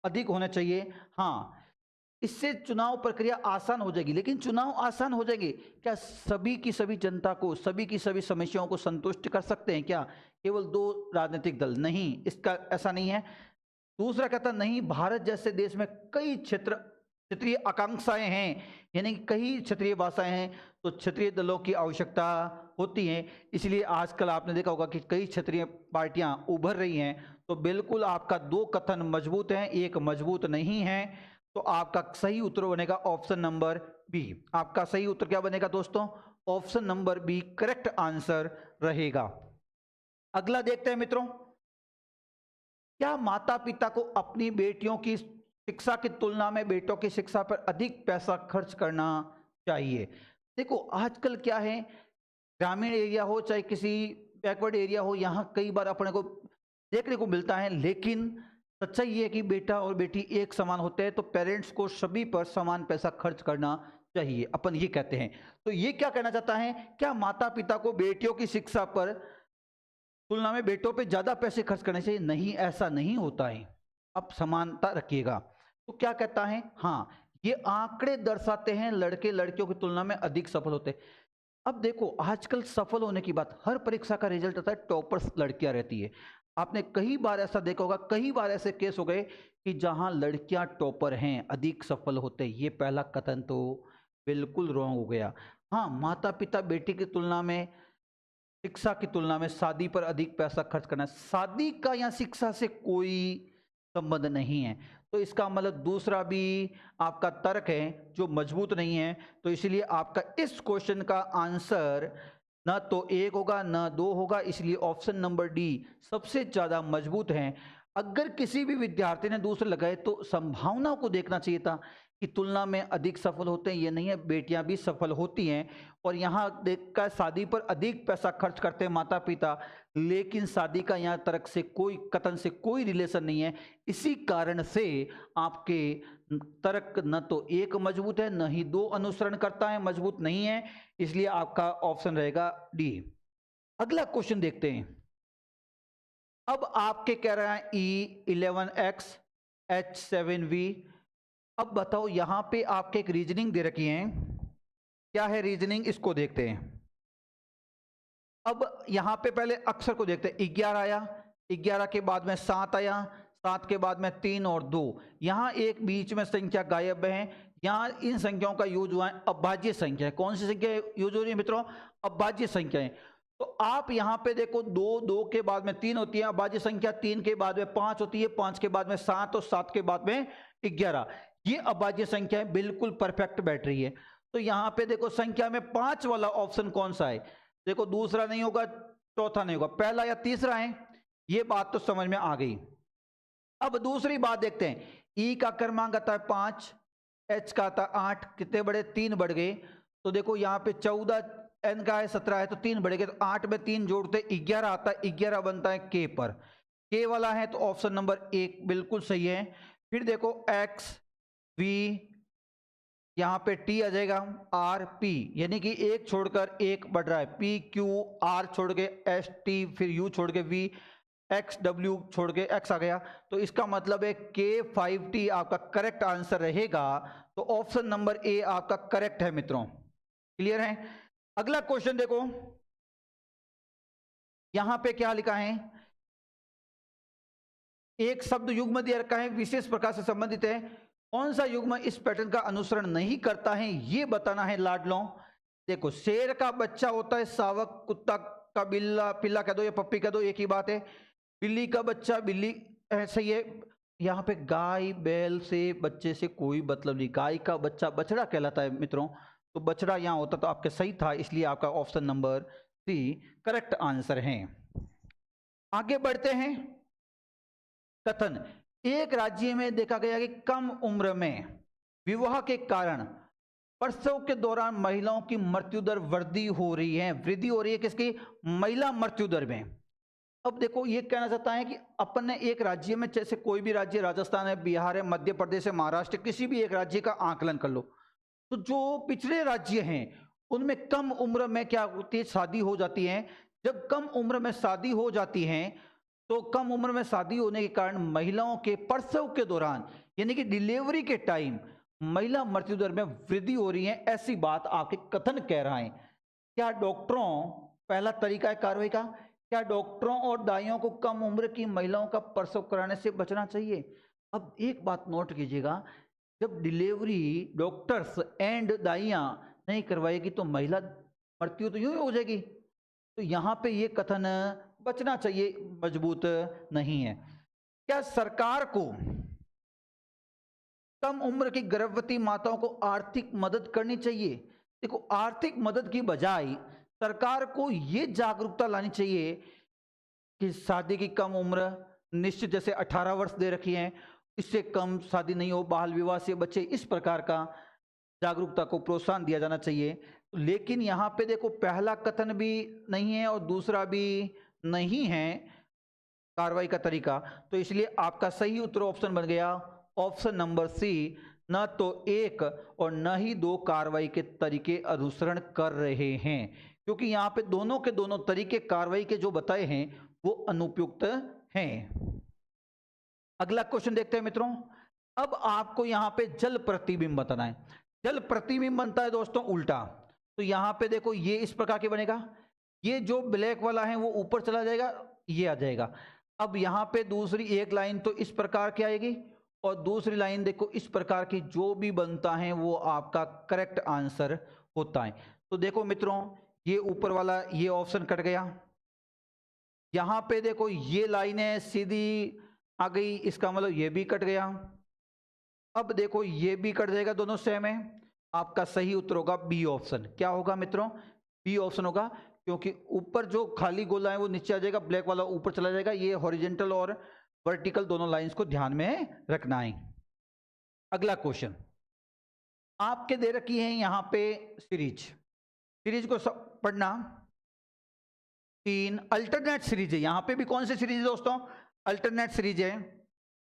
अधिक होने चाहिए। हाँ, इससे चुनाव प्रक्रिया आसान हो जाएगी, लेकिन चुनाव आसान हो जाएंगे, क्या सभी की सभी जनता को, सभी की सभी समस्याओं को संतुष्ट कर सकते हैं क्या केवल 2 राजनीतिक दल, नहीं, इसका ऐसा नहीं है। दूसरा कहता नहीं, भारत जैसे देश में कई क्षेत्रीय आकांक्षाएं हैं, यानी कि कई क्षेत्रीय भाषाएं हैं, तो क्षेत्रीय दलों की आवश्यकता होती है। इसलिए आजकल आपने देखा होगा कि कई क्षेत्रीय पार्टियां उभर रही हैं। तो बिल्कुल आपका 2 कथन मजबूत हैं, एक मजबूत नहीं है। तो आपका सही उत्तर बनेगा ऑप्शन नंबर बी। आपका सही उत्तर क्या बनेगा दोस्तों, option number B correct answer रहेगा। अगला देखते हैं मित्रों, क्या माता पिता को अपनी बेटियों की शिक्षा की तुलना में बेटों की शिक्षा पर अधिक पैसा खर्च करना चाहिए। देखो आजकल क्या है, ग्रामीण एरिया हो चाहे किसी बैकवर्ड एरिया हो, यहाँ कई बार अपने को देखने को मिलता है, लेकिन सच्चाई ये है कि बेटा और बेटी एक समान होते हैं, तो पेरेंट्स को सभी पर समान पैसा खर्च करना चाहिए, अपन ये कहते हैं। तो ये क्या कहना चाहता है, क्या माता पिता को बेटियों की शिक्षा पर तुलना में बेटों पे ज्यादा पैसे खर्च करने चाहिए? नहीं, ऐसा नहीं होता है। अब समानता रखिएगा। तो क्या कहता है, हाँ ये आंकड़े दर्शाते हैं लड़के लड़कियों की तुलना में अधिक सफल होते हैं। अब देखो आजकल सफल होने की बात, हर परीक्षा का रिजल्ट आता है टॉपर्स लड़कियां रहती है। आपने कई बार ऐसा देखा होगा, कई बार ऐसे केस हो गए कि जहां लड़कियां टॉपर हैं अधिक सफल होते हैं। ये पहला कथन तो बिल्कुल रॉन्ग हो गया। हाँ, माता पिता बेटी की तुलना में, शिक्षा की तुलना में शादी पर अधिक पैसा खर्च करना, शादी का या शिक्षा से कोई संबंध नहीं है। तो इसका मतलब दूसरा भी आपका तर्क है जो मजबूत नहीं है। तो इसलिए आपका इस क्वेश्चन का आंसर ना तो 1 होगा ना 2 होगा, इसलिए ऑप्शन नंबर डी सबसे ज्यादा मजबूत है। अगर किसी भी विद्यार्थी ने दूसरे लगाए तो संभावनाओं को देखना चाहिए था कि तुलना में अधिक सफल होते हैं, ये नहीं है, बेटियां भी सफल होती हैं। और यहाँ देखकर शादी पर अधिक पैसा खर्च करते हैं माता पिता, लेकिन शादी का यहाँ तर्क से कोई, कथन से कोई रिलेशन नहीं है। इसी कारण से आपके तर्क न तो 1 मजबूत है न ही 2 अनुसरण करता है, मजबूत नहीं है। इसलिए आपका ऑप्शन रहेगा डी। अगला क्वेश्चन देखते हैं। अब आपके कह रहा है E11X H7V। अब बताओ यहां पे आपके एक रीजनिंग दे रखी है, क्या है रीजनिंग, इसको देखते हैं। अब यहां पे पहले अक्षर को देखते हैं। 11 आया, 11 के बाद में 7 आया, 7 के बाद में 3 और 2। यहां एक बीच में संख्या गायब है। यहां इन संख्याओं का यूज हुआ है अभाज्य संख्या। कौन सी संख्या यूज हो रही है मित्रों? अभाज्य संख्याएं। तो आप यहां पे देखो 2, 2 के बाद में 3 होती है अभाज्य संख्या, 3 के बाद में 5 होती है, 5 के बाद में 7 और 7 के बाद में 11। ये अभाज्य संख्या है, बिल्कुल परफेक्ट बैठ रही है। तो यहां पे देखो संख्या में 5 वाला ऑप्शन कौन सा है? देखो दूसरा नहीं होगा, चौथा नहीं होगा, पहला या तीसरा है। ये बात तो समझ में आ गई। अब दूसरी बात देखते हैं। ई का क्रमांक आता है 5, एच का आता है 8, कितने बढ़े? 3 बढ़ गए। तो देखो यहाँ पे 14, एन का है 17 है तो 3 बढ़ गए, तो 8 में 3 जोड़ते 11 आता है, 11 बनता है के पर। के वाला है तो ऑप्शन नंबर 1 बिल्कुल सही है। फिर देखो एक्स वी, यहां पे टी आ जाएगा, आर पी, यानी कि 1 छोड़कर 1 बढ़ रहा है, पी क्यू, आर छोड़ के एस टी, फिर यू छोड़ के वी, एक्स डब्ल्यू छोड़ के एक्स आ गया। तो इसका मतलब है K5T आपका करेक्ट आंसर रहेगा। तो ऑप्शन नंबर ए आपका करेक्ट है मित्रों। क्लियर है? अगला क्वेश्चन देखो, यहां पे क्या लिखा है? एक शब्द युग्म दिया रखा है, विशेष प्रकार से संबंधित है। कौन सा युग्म इस पैटर्न का अनुसरण नहीं करता है, ये बताना है लाडलों। देखो शेर का बच्चा होता है शावक, कुत्ता का बिल्ला, पिल्ला कह दो या पप्पी कह दो, एक ही बात है। बिल्ली का बच्चा बिल्ली, सही है। यहाँ पे गाय बैल से, बच्चे से कोई मतलब नहीं। गाय का बच्चा बछड़ा कहलाता है मित्रों, तो बछड़ा यहाँ होता तो आपके सही था, इसलिए आपका option number C correct answer है। आगे बढ़ते हैं। कथन, एक राज्य में देखा गया कि कम उम्र में विवाह के कारण प्रसव के दौरान महिलाओं की मृत्यु दर वृद्धि हो रही है। वृद्धि हो रही है किसकी? महिला मृत्यु दर में। अब देखो ये कहना चाहता है कि अपन ने एक राज्य में, जैसे कोई भी राज्य, राजस्थान है, बिहार है, मध्य प्रदेश है, महाराष्ट्र, किसी भी एक राज्य का आकलन कर लो, तो जो पिछड़े राज्य हैं उनमें कम उम्र में क्या होती है? शादी हो जाती है। जब कम उम्र में शादी हो जाती है तो कम उम्र में शादी होने के कारण महिलाओं के प्रसव के दौरान, यानी कि डिलीवरी के टाइम, महिला मृत्यु दर में वृद्धि हो रही है, ऐसी बात आपके कथन कह रहा है। क्या डॉक्टरों, पहला तरीका है कार्रवाई का, क्या डॉक्टरों और दाइयों को कम उम्र की महिलाओं का प्रसव कराने से बचना चाहिए? अब एक बात नोट कीजिएगा, जब डिलीवरी डॉक्टर्स एंड दाइयां नहीं करवाएगी तो महिला मृत्यु तो यूं ही हो जाएगी। तो यहां पे ये कथन बचना चाहिए, मजबूत नहीं है। क्या सरकार को कम उम्र की गर्भवती माताओं को आर्थिक मदद करनी चाहिए? देखो आर्थिक मदद की बजाय सरकार को यह जागरूकता लानी चाहिए कि शादी की कम उम्र निश्चित, जैसे 18 वर्ष दे रखी है, इससे कम शादी नहीं हो, बाल विवाह से बचे, इस प्रकार का जागरूकता को प्रोत्साहन दिया जाना चाहिए। लेकिन यहाँ पे देखो पहला कथन भी नहीं है और दूसरा भी नहीं है कार्रवाई का तरीका, तो इसलिए आपका सही उत्तर ऑप्शन बन गया ऑप्शन नंबर सी, न तो एक और न ही दो कार्रवाई के तरीके अनुसरण कर रहे हैं, क्योंकि यहां पे दोनों के दोनों तरीके कार्रवाई के जो बताए हैं वो अनुपयुक्त हैं। अगला क्वेश्चन देखते हैं मित्रों। अब आपको यहां पे जल प्रतिबिंब बताना है। जल प्रतिबिंब बनता है दोस्तों उल्टा। तो यहां पे देखो ये इस प्रकार के बनेगा, ये जो ब्लैक वाला है वो ऊपर चला जाएगा, ये आ जाएगा। अब यहां पे दूसरी एक लाइन तो इस प्रकार की आएगी और दूसरी लाइन देखो इस प्रकार की, जो भी बनता है वो आपका करेक्ट आंसर होता है। तो देखो मित्रों, ये ऊपर वाला ये ऑप्शन कट गया, यहां पे देखो ये लाइनें सीधी आ गई, इसका मतलब ये भी कट गया। अब देखो ये भी कट जाएगा, दोनों सेम है। आपका सही उत्तर होगा बी ऑप्शन। क्या होगा मित्रों? बी ऑप्शन होगा, क्योंकि ऊपर जो खाली गोला है वो नीचे आ जाएगा, ब्लैक वाला ऊपर चला जाएगा। ये हॉरिजेंटल और वर्टिकल दोनों लाइंस को ध्यान में रखना है। अगला क्वेश्चन आपके दे रखी है यहां पे सीरीज, सीरीज को पढ़ना। 3 अल्टरनेट सीरीज है, यहां पे भी कौन सी सीरीज है दोस्तों? अल्टरनेट सीरीज है।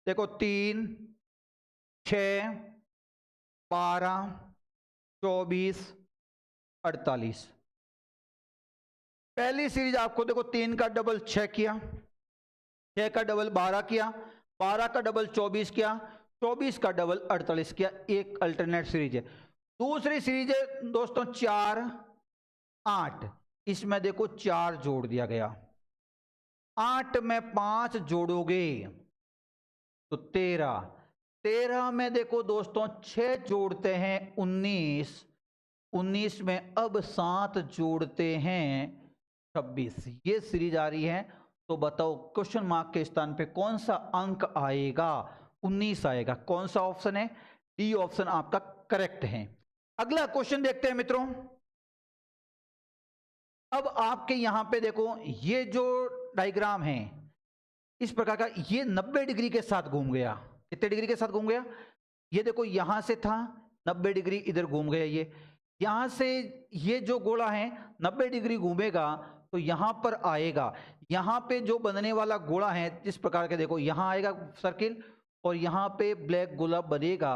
देखो 3, 6, 12, 24, 48। पहली सीरीज आपको देखो 3 का डबल 6 किया, 6 का डबल 12 किया, 12 का डबल 24 किया, 24 का डबल 48 किया, एक अल्टरनेट सीरीज है। दूसरी सीरीज है दोस्तों 4, 8, इसमें देखो 4 जोड़ दिया गया, 8 में 5 जोड़ोगे तो 13, 13 में देखो दोस्तों 6 जोड़ते हैं 19, 19 में अब 7 जोड़ते हैं 26। ये सीरीज आ रही है। तो बताओ क्वेश्चन मार्क के स्थान पे कौन सा अंक आएगा? 19 आएगा। कौन सा ऑप्शन है? डी ऑप्शन आपका करेक्ट है। अगला क्वेश्चन देखते हैं मित्रों। अब आपके यहां पे देखो ये जो डायग्राम है इस प्रकार का, ये 90 डिग्री के साथ घूम गया। कितने डिग्री के साथ घूम गया? ये देखो यहां से था 90 डिग्री, इधर घूम गया। ये यहां से ये जो गोला है 90 डिग्री घूमेगा तो यहां पर आएगा। यहां पे जो बनने वाला गोला है इस प्रकार के, देखो यहां आएगा सर्किल और यहां पे ब्लैक गोला बनेगा।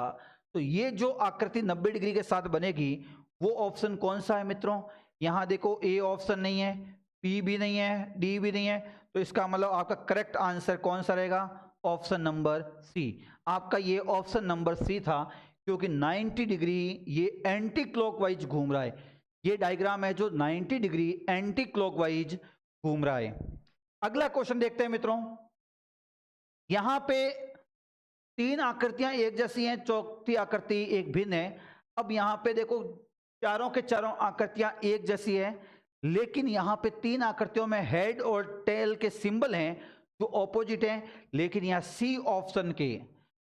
तो ये जो आकृति 90 डिग्री के साथ बनेगी वो ऑप्शन कौन सा है मित्रों? यहां देखो ए ऑप्शन नहीं है, बी भी नहीं है, डी भी नहीं है। तो इसका मतलब आपका करेक्ट आंसर कौन सा रहेगा? Option number C. आपका ये ऑप्शन नंबर सी था, क्योंकि 90 डिग्री ये एंटी क्लॉकवाइज घूम रहा है। ये डायग्राम है जो 90 डिग्री एंटी क्लॉकवाइज घूम रहा है। अगला क्वेश्चन देखते हैं मित्रों। यहां पे 3 आकृतियां एक जैसी हैं, चौथी आकृति एक भिन्न है। अब यहां पे देखो चारों के चारों आकृतियां एक जैसी है, लेकिन यहां पे 3 आकृतियों में हेड और टेल के सिंबल हैं जो ऑपोजिट हैं। लेकिन यहां सी ऑप्शन के,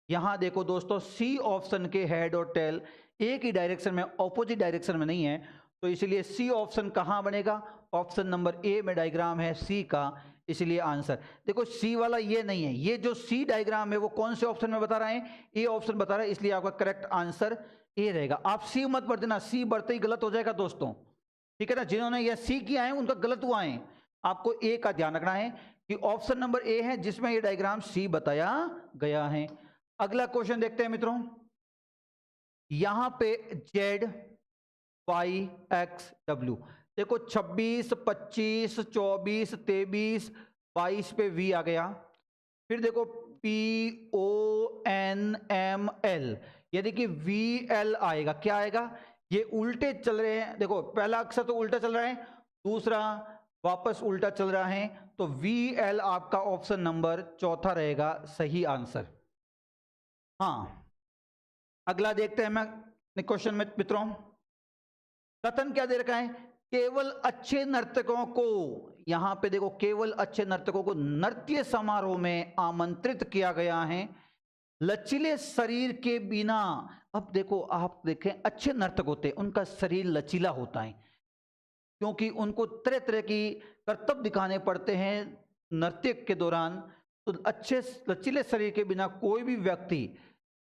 यहां देखो दोस्तों सी ऑप्शन के हेड और टेल एक ही डायरेक्शन में, ऑपोजिट डायरेक्शन में नहीं है। तो इसलिए सी ऑप्शन कहां बनेगा? ऑप्शन नंबर ए में डायग्राम है सी का, इसलिए आंसर देखो सी वाला ये नहीं है। ये जो सी डायग्राम है वो कौन से ऑप्शन में बता रहे हैं? ए ऑप्शन बता रहा है, इसलिए आपका करेक्ट आंसर ए रहेगा। आप सी मत भर देना, सी भरते ही गलत हो जाएगा दोस्तों, ठीक है ना। जिन्होंने ये सी किया है उनका गलत हुआ है। आपको ए का ध्यान रखना है कि ऑप्शन नंबर ए है जिसमें ये डायग्राम सी बताया गया है। अगला क्वेश्चन देखते हैं मित्रों। यहां पे जेड, वाई, एक्स, डब्ल्यू, देखो 26, 25, 24, 23, 22 पे वी आ गया। फिर देखो पी, ओ, एन, एम, एल, यानी कि वी एल आएगा। क्या आएगा? ये उल्टे चल रहे हैं, देखो पहला अक्षर तो उल्टा चल रहा है, दूसरा वापस उल्टा चल रहा है। तो वी एल आपका ऑप्शन नंबर चौथा रहेगा सही आंसर। हाँ, अगला देखते हैं मैं क्वेश्चन में मित्रों। कथन क्या दे रखा है? केवल अच्छे नर्तकों को, यहां पे देखो केवल अच्छे नर्तकों को नृत्य समारोह में आमंत्रित किया गया है, लचीले शरीर के बिना। अब देखो आप देखें, अच्छे नर्तक होते हैं उनका शरीर लचीला होता है, क्योंकि उनको तरह तरह की करतब दिखाने पड़ते हैं नृत्य के दौरान। तो अच्छे लचीले शरीर के बिना कोई भी व्यक्ति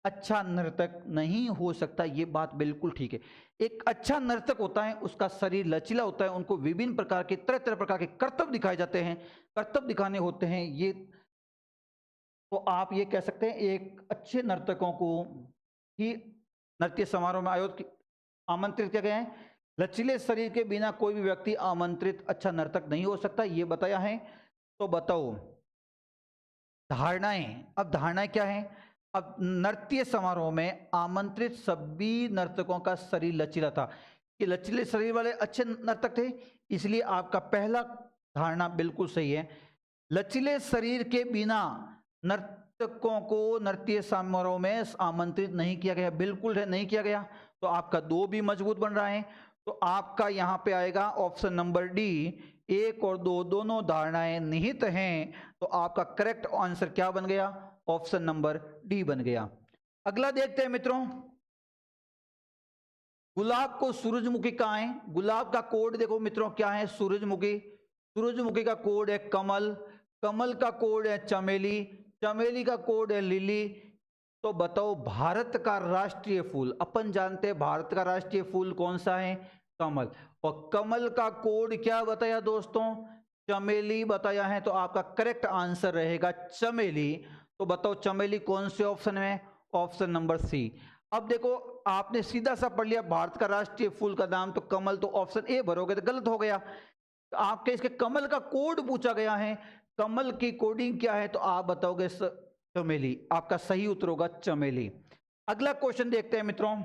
अच्छा नर्तक नहीं हो सकता। ये बात बिल्कुल ठीक है। एक अच्छा नर्तक होता है उसका शरीर लचीला होता है, उनको विभिन्न प्रकार के तरह तरह प्रकार के करतब दिखाए जाते हैं, करतब दिखाने होते हैं। ये तो आप ये कह सकते हैं एक अच्छे नर्तकों को ही नृत्य समारोह में आमंत्रित किया गया है। लचीले शरीर के बिना कोई भी व्यक्ति आमंत्रित अच्छा नर्तक नहीं हो सकता, ये बताया है। तो बताओ धारणाएं, अब धारणाएं क्या है? अब नृत्य समारोह में आमंत्रित सभी नर्तकों का शरीर लचीला था, कि लचीले शरीर वाले अच्छे नर्तक थे, इसलिए आपका पहला धारणा बिल्कुल सही है। लचीले शरीर के बिना नर्तकों को नृत्य समारोह में आमंत्रित नहीं किया गया, बिल्कुल नहीं किया गया। तो आपका 2 भी मजबूत बन रहा है। तो आपका यहां पे आएगा ऑप्शन नंबर डी, 1 और 2 दोनों धारणाएं निहित हैं। तो आपका करेक्ट आंसर क्या बन गया? ऑप्शन नंबर डी बन गया। अगला देखते हैं मित्रों, गुलाब को सूरजमुखी कहा है? गुलाब का कोड देखो मित्रों क्या है? सूरजमुखी। सूरजमुखी का कोड है कमल, कमल का कोड है चमेली, चमेली का कोड है लिली। तो बताओ भारत का राष्ट्रीय फूल, अपन जानते हैं भारत का राष्ट्रीय फूल कौन सा है? कमल। और कमल का कोड क्या बताया दोस्तों? चमेली बताया है। तो आपका करेक्ट आंसर रहेगा चमेली। तो बताओ चमेली कौन से ऑप्शन में? Option number C. अब देखो आपने सीधा सा पढ़ लिया भारत का राष्ट्रीय फूल का नाम तो कमल, तो ऑप्शन ए भरोगे तो गलत हो गया। तो आपके इसके कमल का कोड पूछा गया है, कमल की कोडिंग क्या है? तो आप बताओगे चमेली। आपका सही उत्तर होगा चमेली। अगला क्वेश्चन देखते हैं मित्रों,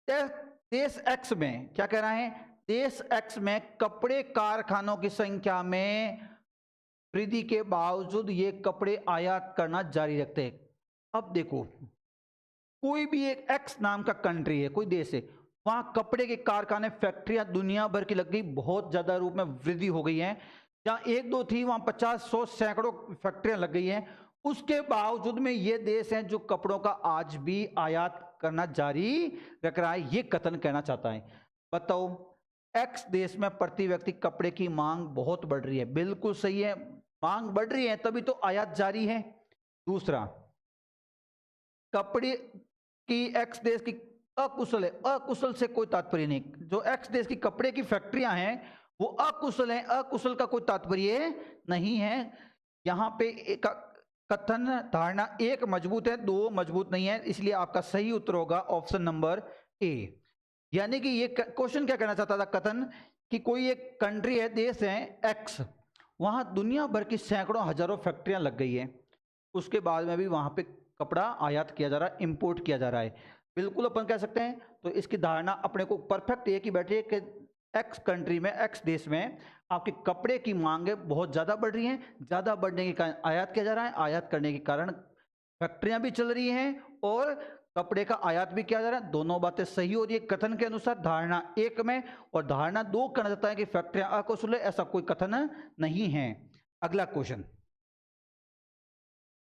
देश एक्स में क्या कह रहा है? देश एक्स में कपड़े कारखानों की संख्या में वृद्धि के बावजूद ये कपड़े आयात करना जारी रखते हैं। अब देखो कोई भी एक एक्स नाम का कंट्री है, कोई देश है, वहां कपड़े के कारखाने फैक्ट्रियां दुनिया भर की लग गई, बहुत ज्यादा रूप में वृद्धि हो गई है। जहां 1-2 थी वहां 50, 100, सैकड़ों फैक्ट्रियां लग गई हैं। उसके बावजूद में ये देश है जो कपड़ों का आज भी आयात करना जारी रख रहा है, ये कथन कहना चाहता है। बताओ एक्स देश में प्रति व्यक्ति कपड़े की मांग बहुत बढ़ रही है, बिल्कुल सही है, मांग बढ़ रही है तभी तो आयात जारी है। दूसरा, कपड़े की एक्स देश की अकुशल है, अकुशल से कोई तात्पर्य नहीं। जो एक्स देश की कपड़े की फैक्ट्रियां हैं वो अकुशल हैं, अकुशल का कोई तात्पर्य नहीं है। यहां पे एक कथन धारणा 1 मजबूत है, 2 मजबूत नहीं है, इसलिए आपका सही उत्तर होगा ऑप्शन नंबर ए। यानी कि ये क्वेश्चन क्या कहना चाहता था कथन, कि कोई एक कंट्री है, देश है एक्स, वहां दुनिया भर की सैकड़ों हजारों फैक्ट्रियां लग गई है, उसके बाद में भी वहां पे कपड़ा आयात किया जा रहा है, इंपोर्ट किया जा रहा है। बिल्कुल अपन कह सकते हैं। तो इसकी धारणा अपने को परफेक्ट एक ही बैठी है कि एक्स कंट्री में, एक्स देश में आपके कपड़े की मांगे बहुत ज़्यादा बढ़ रही हैं, ज़्यादा बढ़ने के कारण आयात किया जा रहा है, आयात करने के कारण फैक्ट्रियां भी चल रही हैं और कपड़े का आयात भी किया जा रहा है। दोनों बातें सही हो रही है कथन के अनुसार धारणा 1 में, और धारणा 2 कहना चाहता है कि फैक्ट्रियां अकुशल है, ऐसा कोई कथन नहीं है। अगला क्वेश्चन,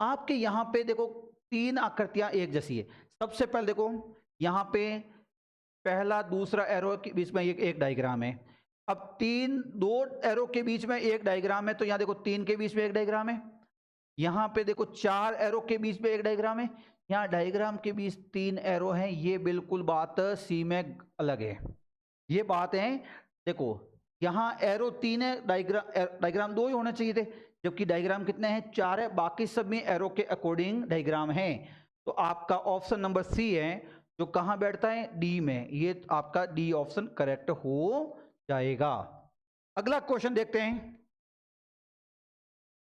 आपके यहां पे देखो 3 आकृतियां एक जैसी है। सबसे पहले देखो यहां पे पहला दूसरा एरो के बीच में एक डायग्राम है। अब 2 एरो के बीच में एक डायग्राम है, तो यहां देखो 3 के बीच में एक डायग्राम है, यहां पे देखो 4 एरो के बीच में एक डायग्राम है, यहां डायग्राम के बीच 3 एरो हैं। ये बिल्कुल बात सी में अलग है, ये बात है। देखो यहां एरो 3 है, डायग्राम 2 ही होने चाहिए थे, जबकि डायग्राम कितने हैं? 4 है। बाकी सब में एरो के अकॉर्डिंग डायग्राम है। तो आपका ऑप्शन नंबर सी है जो कहां बैठता है? डी में। ये आपका डी ऑप्शन करेक्ट हो जाएगा। अगला क्वेश्चन देखते हैं।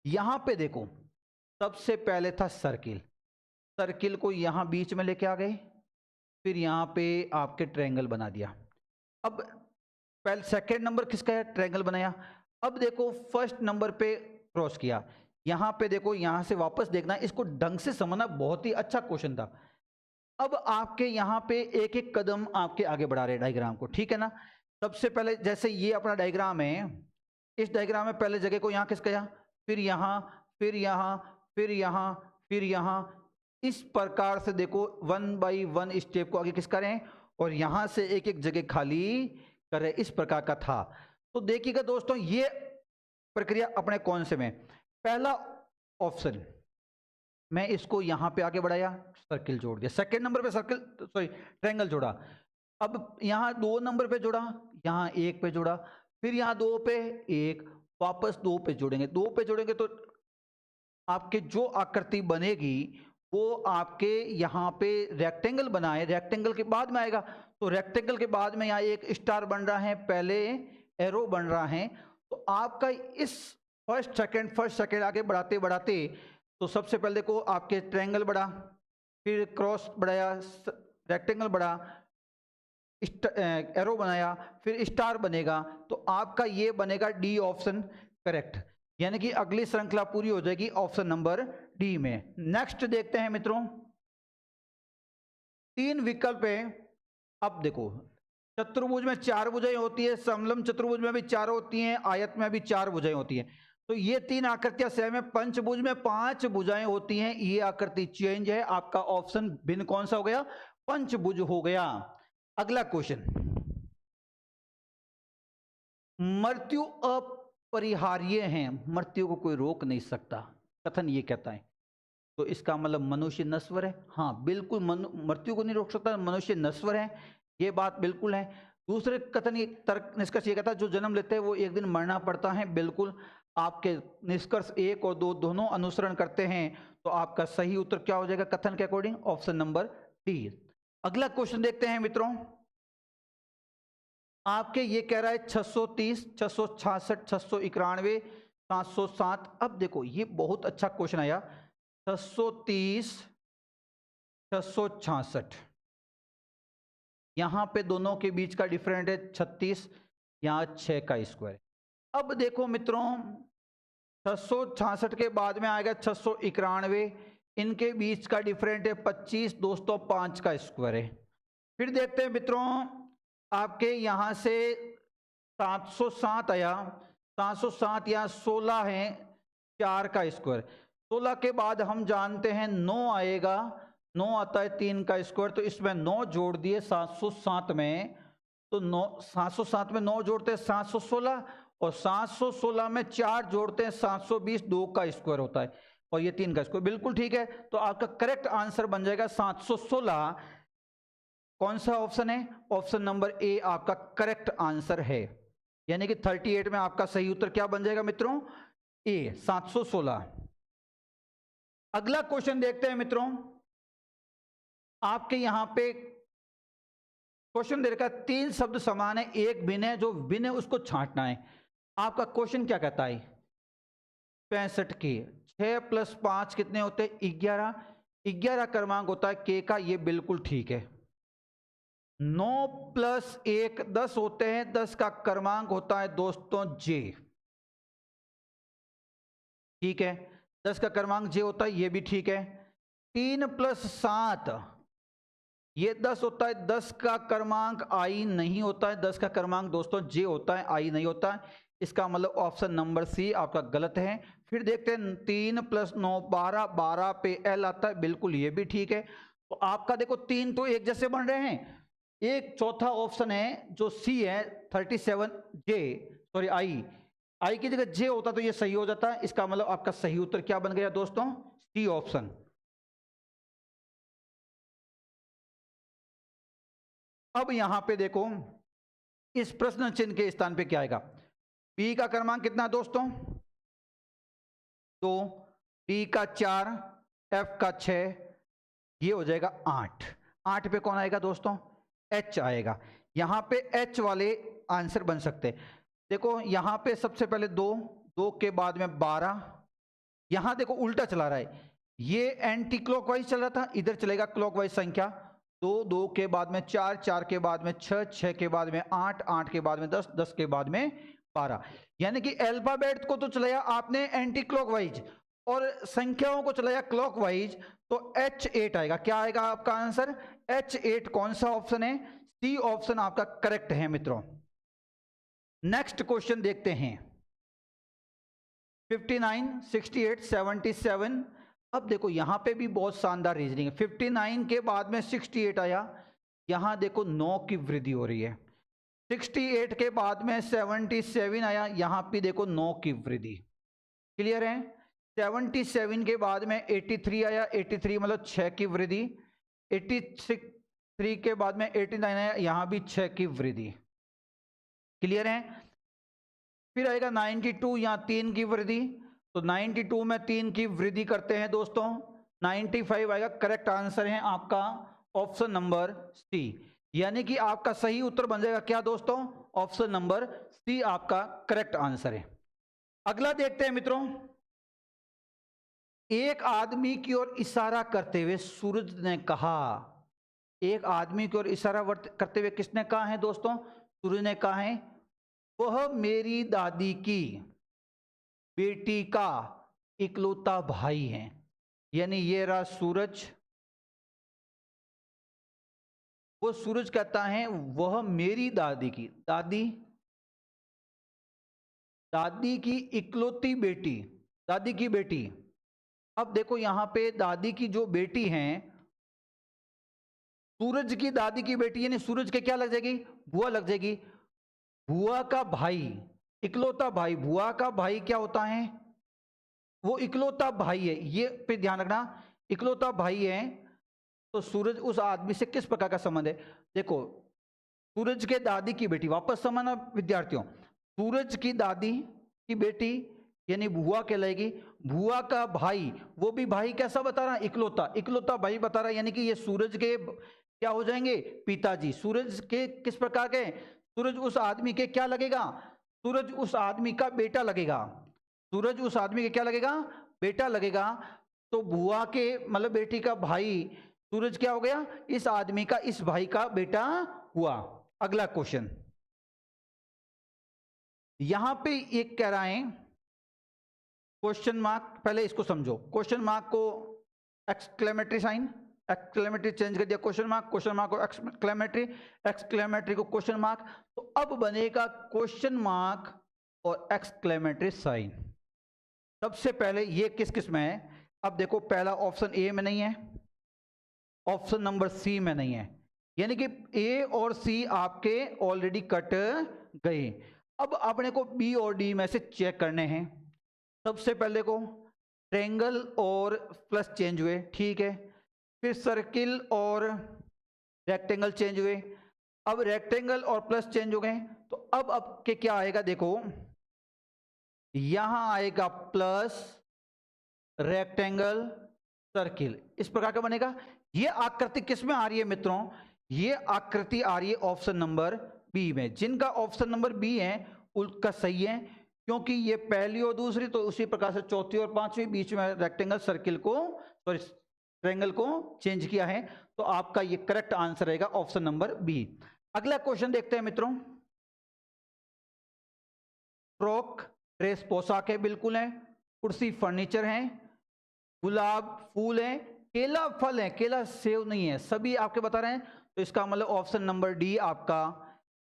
यहां पे देखो सबसे पहले था सर्किल, सर्किल को यहां बीच में लेके आ गए, फिर यहां पे आपके ट्रायंगल बना दिया। अब पहले सेकंड नंबर किसका है? ट्रायंगल बनाया। अब देखो फर्स्ट नंबर पे क्रॉस किया, यहां पे देखो, यहां से वापस देखना, इसको ढंग से समझना, बहुत ही अच्छा क्वेश्चन था। अब आपके यहां पे एक एक कदम आपके आगे बढ़ा रहे डायग्राम को, ठीक है ना। सबसे पहले जैसे ये अपना डायग्राम है, इस डायग्राम में पहले जगह को यहां किसका गया, फिर यहां, फिर यहां, फिर यहां, फिर यहां, इस प्रकार से देखो 1 बाई 1 स्टेप को आगे किसका रहे, और यहां से एक एक जगह खाली कर रहे, इस प्रकार का था। तो देखिएगा दोस्तों ये प्रक्रिया अपने कौन से में, पहला ऑप्शन मैं इसको यहां पे आगे बढ़ाया, सर्किल जोड़ दिया, सेकंड नंबर पे सर्किल, सॉरी ट्रायंगल जोड़ा, अब यहां 2 नंबर पे जोड़ा, यहां 1 पे जोड़ा, फिर यहां 2 पे 1, वापस 2 पे जोड़ेंगे, 2 पे जोड़ेंगे तो आपके जो आकृति बनेगी वो आपके यहाँ पे रेक्टेंगल बना है, रेक्टेंगल के बाद में आएगा। तो रेक्टेंगल के बाद में यहाँ एक स्टार बन रहा है, पहले एरो बन रहा है। तो आपका इस फर्स्ट सेकंड आगे बढ़ाते बढ़ाते, तो सबसे पहले देखो आपके ट्रायंगल बढ़ा, फिर क्रॉस बढ़ाया, रेक्टेंगल बढ़ा, एरो बनाया, फिर स्टार बनेगा। तो आपका ये बनेगा डी ऑप्शन करेक्ट, यानी कि अगली श्रृंखला पूरी हो जाएगी ऑप्शन नंबर डी में। नेक्स्ट देखते हैं मित्रों, 3 विकल्प है। अब देखो चतुर्भुज में 4 भुजाएं होती है, समलंब चतुर्भुज में भी 4 होती हैं, आयत में भी 4 भुजाएं होती हैं। तो ये 3 आकृतियां सेम है। पंचभुज में 5 भुजाएं होती हैं, ये आकृति चेंज है। आपका ऑप्शन भिन्न कौन सा हो गया? पंचभुज हो गया। अगला क्वेश्चन, मृत्यु अपरिहार्य है, मृत्यु को कोई रोक नहीं सकता, कथन ये कहता है। तो इसका मतलब मनुष्य नश्वर है। हाँ बिल्कुल, मृत्यु को नहीं रोक सकता, मनुष्य नश्वर है, ये बात बिल्कुल है। दूसरे कथन ये तर्क निष्कर्ष ये कहता है जो जन्म लेते हैं वो एक दिन मरना पड़ता है। बिल्कुल, आपके निष्कर्ष 1 और 2 दोनों अनुसरण करते हैं। तो आपका सही उत्तर क्या हो जाएगा कथन के अकॉर्डिंग? Option number D. अगला क्वेश्चन देखते हैं मित्रों, आपके ये कह रहा है 630, 666, 691, 707। अब देखो ये बहुत अच्छा क्वेश्चन आया, 630, 666, यहां पे दोनों के बीच का डिफरेंट है 36, यहां 6 का स्क्वायर। अब देखो मित्रों 666 के बाद में आएगा 691, इनके बीच का डिफरेंट है 25, दोस्तों 5 का स्क्वायर है। फिर देखते हैं मित्रों, आपके यहां से 707 आया, 707 यहाँ 16 है, 4 का स्क्वायर। 16 के बाद हम जानते हैं 9 आएगा, 9 आता है 3 का स्क्वायर। तो इसमें 9 जोड़ दिए 707 में, तो 9 707 में 9 जोड़ते हैं 716, और 716 में 4 जोड़ते हैं 720, 2 का स्क्वायर होता है, और ये 3 का स्क्वायर। बिल्कुल ठीक है, तो आपका करेक्ट आंसर बन जाएगा 716। कौन सा ऑप्शन है? ऑप्शन नंबर ए आपका करेक्ट आंसर है, यानी कि 38 में आपका सही उत्तर क्या बन जाएगा मित्रों? ए 716। अगला क्वेश्चन देखते हैं मित्रों, आपके यहां पे क्वेश्चन दे रखा है 3 शब्द समान है, एक भिन्न है, जो भिन्न है उसको छांटना है। आपका क्वेश्चन क्या कहता है? 65 के 6 + 5 कितने होते हैं? 11, 11 क्रमांक होता है के का, ये बिल्कुल ठीक है। 9 + 1 10 होते हैं, 10 का क्रमांक होता है दोस्तों जे, ठीक है, 10 का क्रमांक जे होता है, ये भी ठीक है। 3 + 7 ये 10 होता है, 10 का क्रमांक आई नहीं होता है, 10 का क्रमांक दोस्तों जे होता है, आई नहीं होता है। इसका मतलब ऑप्शन नंबर सी आपका गलत है। फिर देखते हैं 3 + 9 12, 12 पे एल आता है, बिल्कुल ये भी ठीक है। तो आपका देखो 3 तो एक जैसे बन रहे हैं। एक चौथा ऑप्शन है जो सी है 37 जे, सॉरी आई की जगह जे होता तो ये सही हो जाता है। इसका मतलब आपका सही उत्तर क्या बन गया दोस्तों? C option. अब यहां पे देखो इस प्रश्न चिन्ह के स्थान पे क्या आएगा? पी का क्रमांक कितना दोस्तों? 2, डी का 4, एफ का 6, ये हो जाएगा 8। 8 पे कौन आएगा दोस्तों? एच आएगा। यहां पे एच वाले आंसर बन सकते हैं। देखो यहां पे सबसे पहले 2, 2 के बाद में 12, यहां देखो उल्टा चला रहा है, ये एंटी क्लॉकवाइज चल रहा था, इधर चलेगा क्लॉकवाइज संख्या। 2, 2 के बाद में 4, 4 के बाद में 6, 6 के बाद में 8, 8 के बाद में 10, 10 के बाद में 12। यानी कि अल्फाबेट को तो चलाया आपने एंटी क्लॉकवाइज और संख्याओं को चलाया क्लॉकवाइज, तो H8 आएगा। क्या आएगा आपका आंसर? H8। कौन सा ऑप्शन है? सी ऑप्शन आपका करेक्ट है मित्रों। नेक्स्ट क्वेश्चन देखते हैं 59, 68, 77। अब देखो यहां पे भी बहुत शानदार रीजनिंग है। 59 के बाद में 68 आया, यहां देखो 9 की वृद्धि हो रही है। 68 के बाद में 77 आया, यहां पे देखो 9 की वृद्धि। क्लियर है? 77 के बाद में 83 आया, 83 मतलब 6 की वृद्धि। 83 के बाद में 89 आया, यहां भी 6 की वृद्धि। क्लियर है? फिर आएगा 92, यहां 3 की वृद्धि। तो 92 में 3 की वृद्धि करते हैं दोस्तों, 95 आएगा। करेक्ट आंसर है आपका ऑप्शन नंबर सी, यानी कि आपका सही उत्तर बन जाएगा क्या दोस्तों, ऑप्शन नंबर सी आपका करेक्ट आंसर है। अगला देखते हैं मित्रों, एक आदमी की ओर इशारा करते हुए सूरज ने कहा, एक आदमी की ओर इशारा करते हुए किसने कहा है दोस्तों, सूरज ने कहा है वह मेरी दादी की बेटी का इकलौता भाई है। यानी ये रहा सूरज, वो सूरज कहता है वह मेरी दादी की, दादी की इकलौती बेटी, दादी की बेटी। अब देखो यहां पे दादी की जो बेटी है, सूरज की दादी की बेटी, यानी सूरज के क्या लग जाएगी, बुआ लग जाएगी। बुआ का भाई, इकलौता भाई, बुआ का भाई क्या होता है, वो इकलौता भाई है, ये पे ध्यान रखना, इकलौता भाई है। तो सूरज उस आदमी से किस प्रकार का संबंध है, देखो सूरज के दादी की बेटी, वापस समझना विद्यार्थियों, सूरज की दादी की बेटी यानी बुआ कहलाएगी, बुआ का भाई, वो भी भाई कैसा बता रहा है, इकलौता, इकलौता भाई बता रहा है, यानी कि ये सूरज के क्या हो जाएंगे, पिताजी। सूरज के किस प्रकार के, सूरज उस आदमी के क्या लगेगा, सूरज उस आदमी का बेटा लगेगा, सूरज उस आदमी के क्या लगेगा, बेटा लगेगा। तो बुआ के मतलब बेटी का भाई सूरज क्या हो गया, इस आदमी का, इस भाई का बेटा हुआ। अगला क्वेश्चन, यहां पे एक कह रहा है क्वेश्चन मार्क, पहले इसको समझो, क्वेश्चन मार्क को एक्सक्लेमेटरी साइन, एक्सक्लेमेटरी चेंज कर दिया, क्वेश्चन मार्क को एक्सक्लेमेटरी, एक्सक्लेमेटरी को क्वेश्चन मार्क, तो अब बनेगा क्वेश्चन मार्क और एक्सक्लेमेटरी साइन। सबसे पहले ये किस किस में है, अब देखो पहला ऑप्शन ए में नहीं है, ऑप्शन नंबर सी में नहीं है, यानी कि ए और सी आपके ऑलरेडी कट गए। अब अपने को बी और डी में से चेक करने हैं। सबसे पहले को ट्रायंगल और प्लस चेंज हुए, ठीक है, फिर सर्किल और रेक्टेंगल चेंज हुए, अब रेक्टेंगल और प्लस चेंज हो गए, तो अब के क्या आएगा, देखो यहां आएगा प्लस रेक्टेंगल सर्किल, इस प्रकार का बनेगा। ये आकृति किस में आ रही है मित्रों, ये आकृति आ रही है ऑप्शन नंबर बी में। जिनका ऑप्शन नंबर बी है उनका सही है, क्योंकि ये पहली और दूसरी, तो उसी प्रकार से चौथी और पांचवी, बीच में रेक्टेंगल सर्किल को, सॉरी ट्रायंगल को चेंज किया है, तो आपका ये करेक्ट आंसर रहेगा ऑप्शन नंबर बी। अगला क्वेश्चन देखते हैं मित्रों, फ्रॉक ड्रेस पोशाक है, बिल्कुल है, कुर्सी फर्नीचर है, गुलाब फूल है, केला फल है, केला सेव नहीं है, सभी आपके बता रहे हैं, तो इसका मतलब ऑप्शन नंबर डी आपका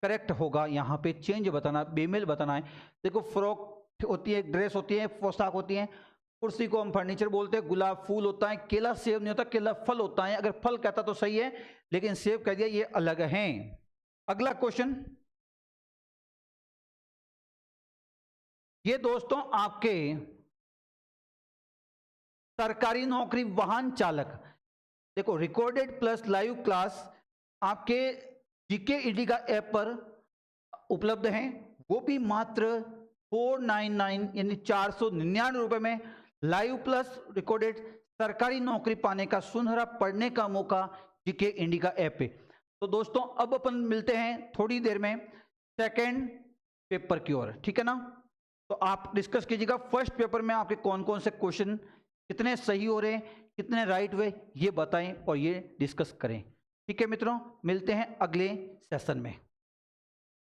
करेक्ट होगा। यहां पे चेंज बताना, बेमेल बताना है। देखो फ्रॉक होती है, ड्रेस होती है, पोशाक होती है, कुर्सी को हम फर्नीचर बोलते हैं, गुलाब फूल होता है, केला सेव नहीं होता, केला फल होता है। अगर फल कहता तो सही है, लेकिन सेव कह दिया, ये अलग है। अगला क्वेश्चन, ये दोस्तों आपके सरकारी नौकरी वाहन चालक, देखो रिकॉर्डेड प्लस लाइव क्लास आपके जीके ईडी का ऐप पर उपलब्ध है, वो भी मात्र 499 यानी 499 रुपए में लाइव प्लस रिकॉर्डेड सरकारी नौकरी पाने का सुनहरा पढ़ने का मौका जीके इंडी का ऐप पे। तो दोस्तों अब अपन मिलते हैं थोड़ी देर में सेकंड पेपर की ओर, ठीक है ना। तो आप डिस्कस कीजिएगा फर्स्ट पेपर में आपके कौन कौन से क्वेश्चन कितने सही हो रहे हैं, कितने राइट हुए, ये बताएं और ये डिस्कस करें। ठीक है मित्रों, मिलते हैं अगले सेशन में।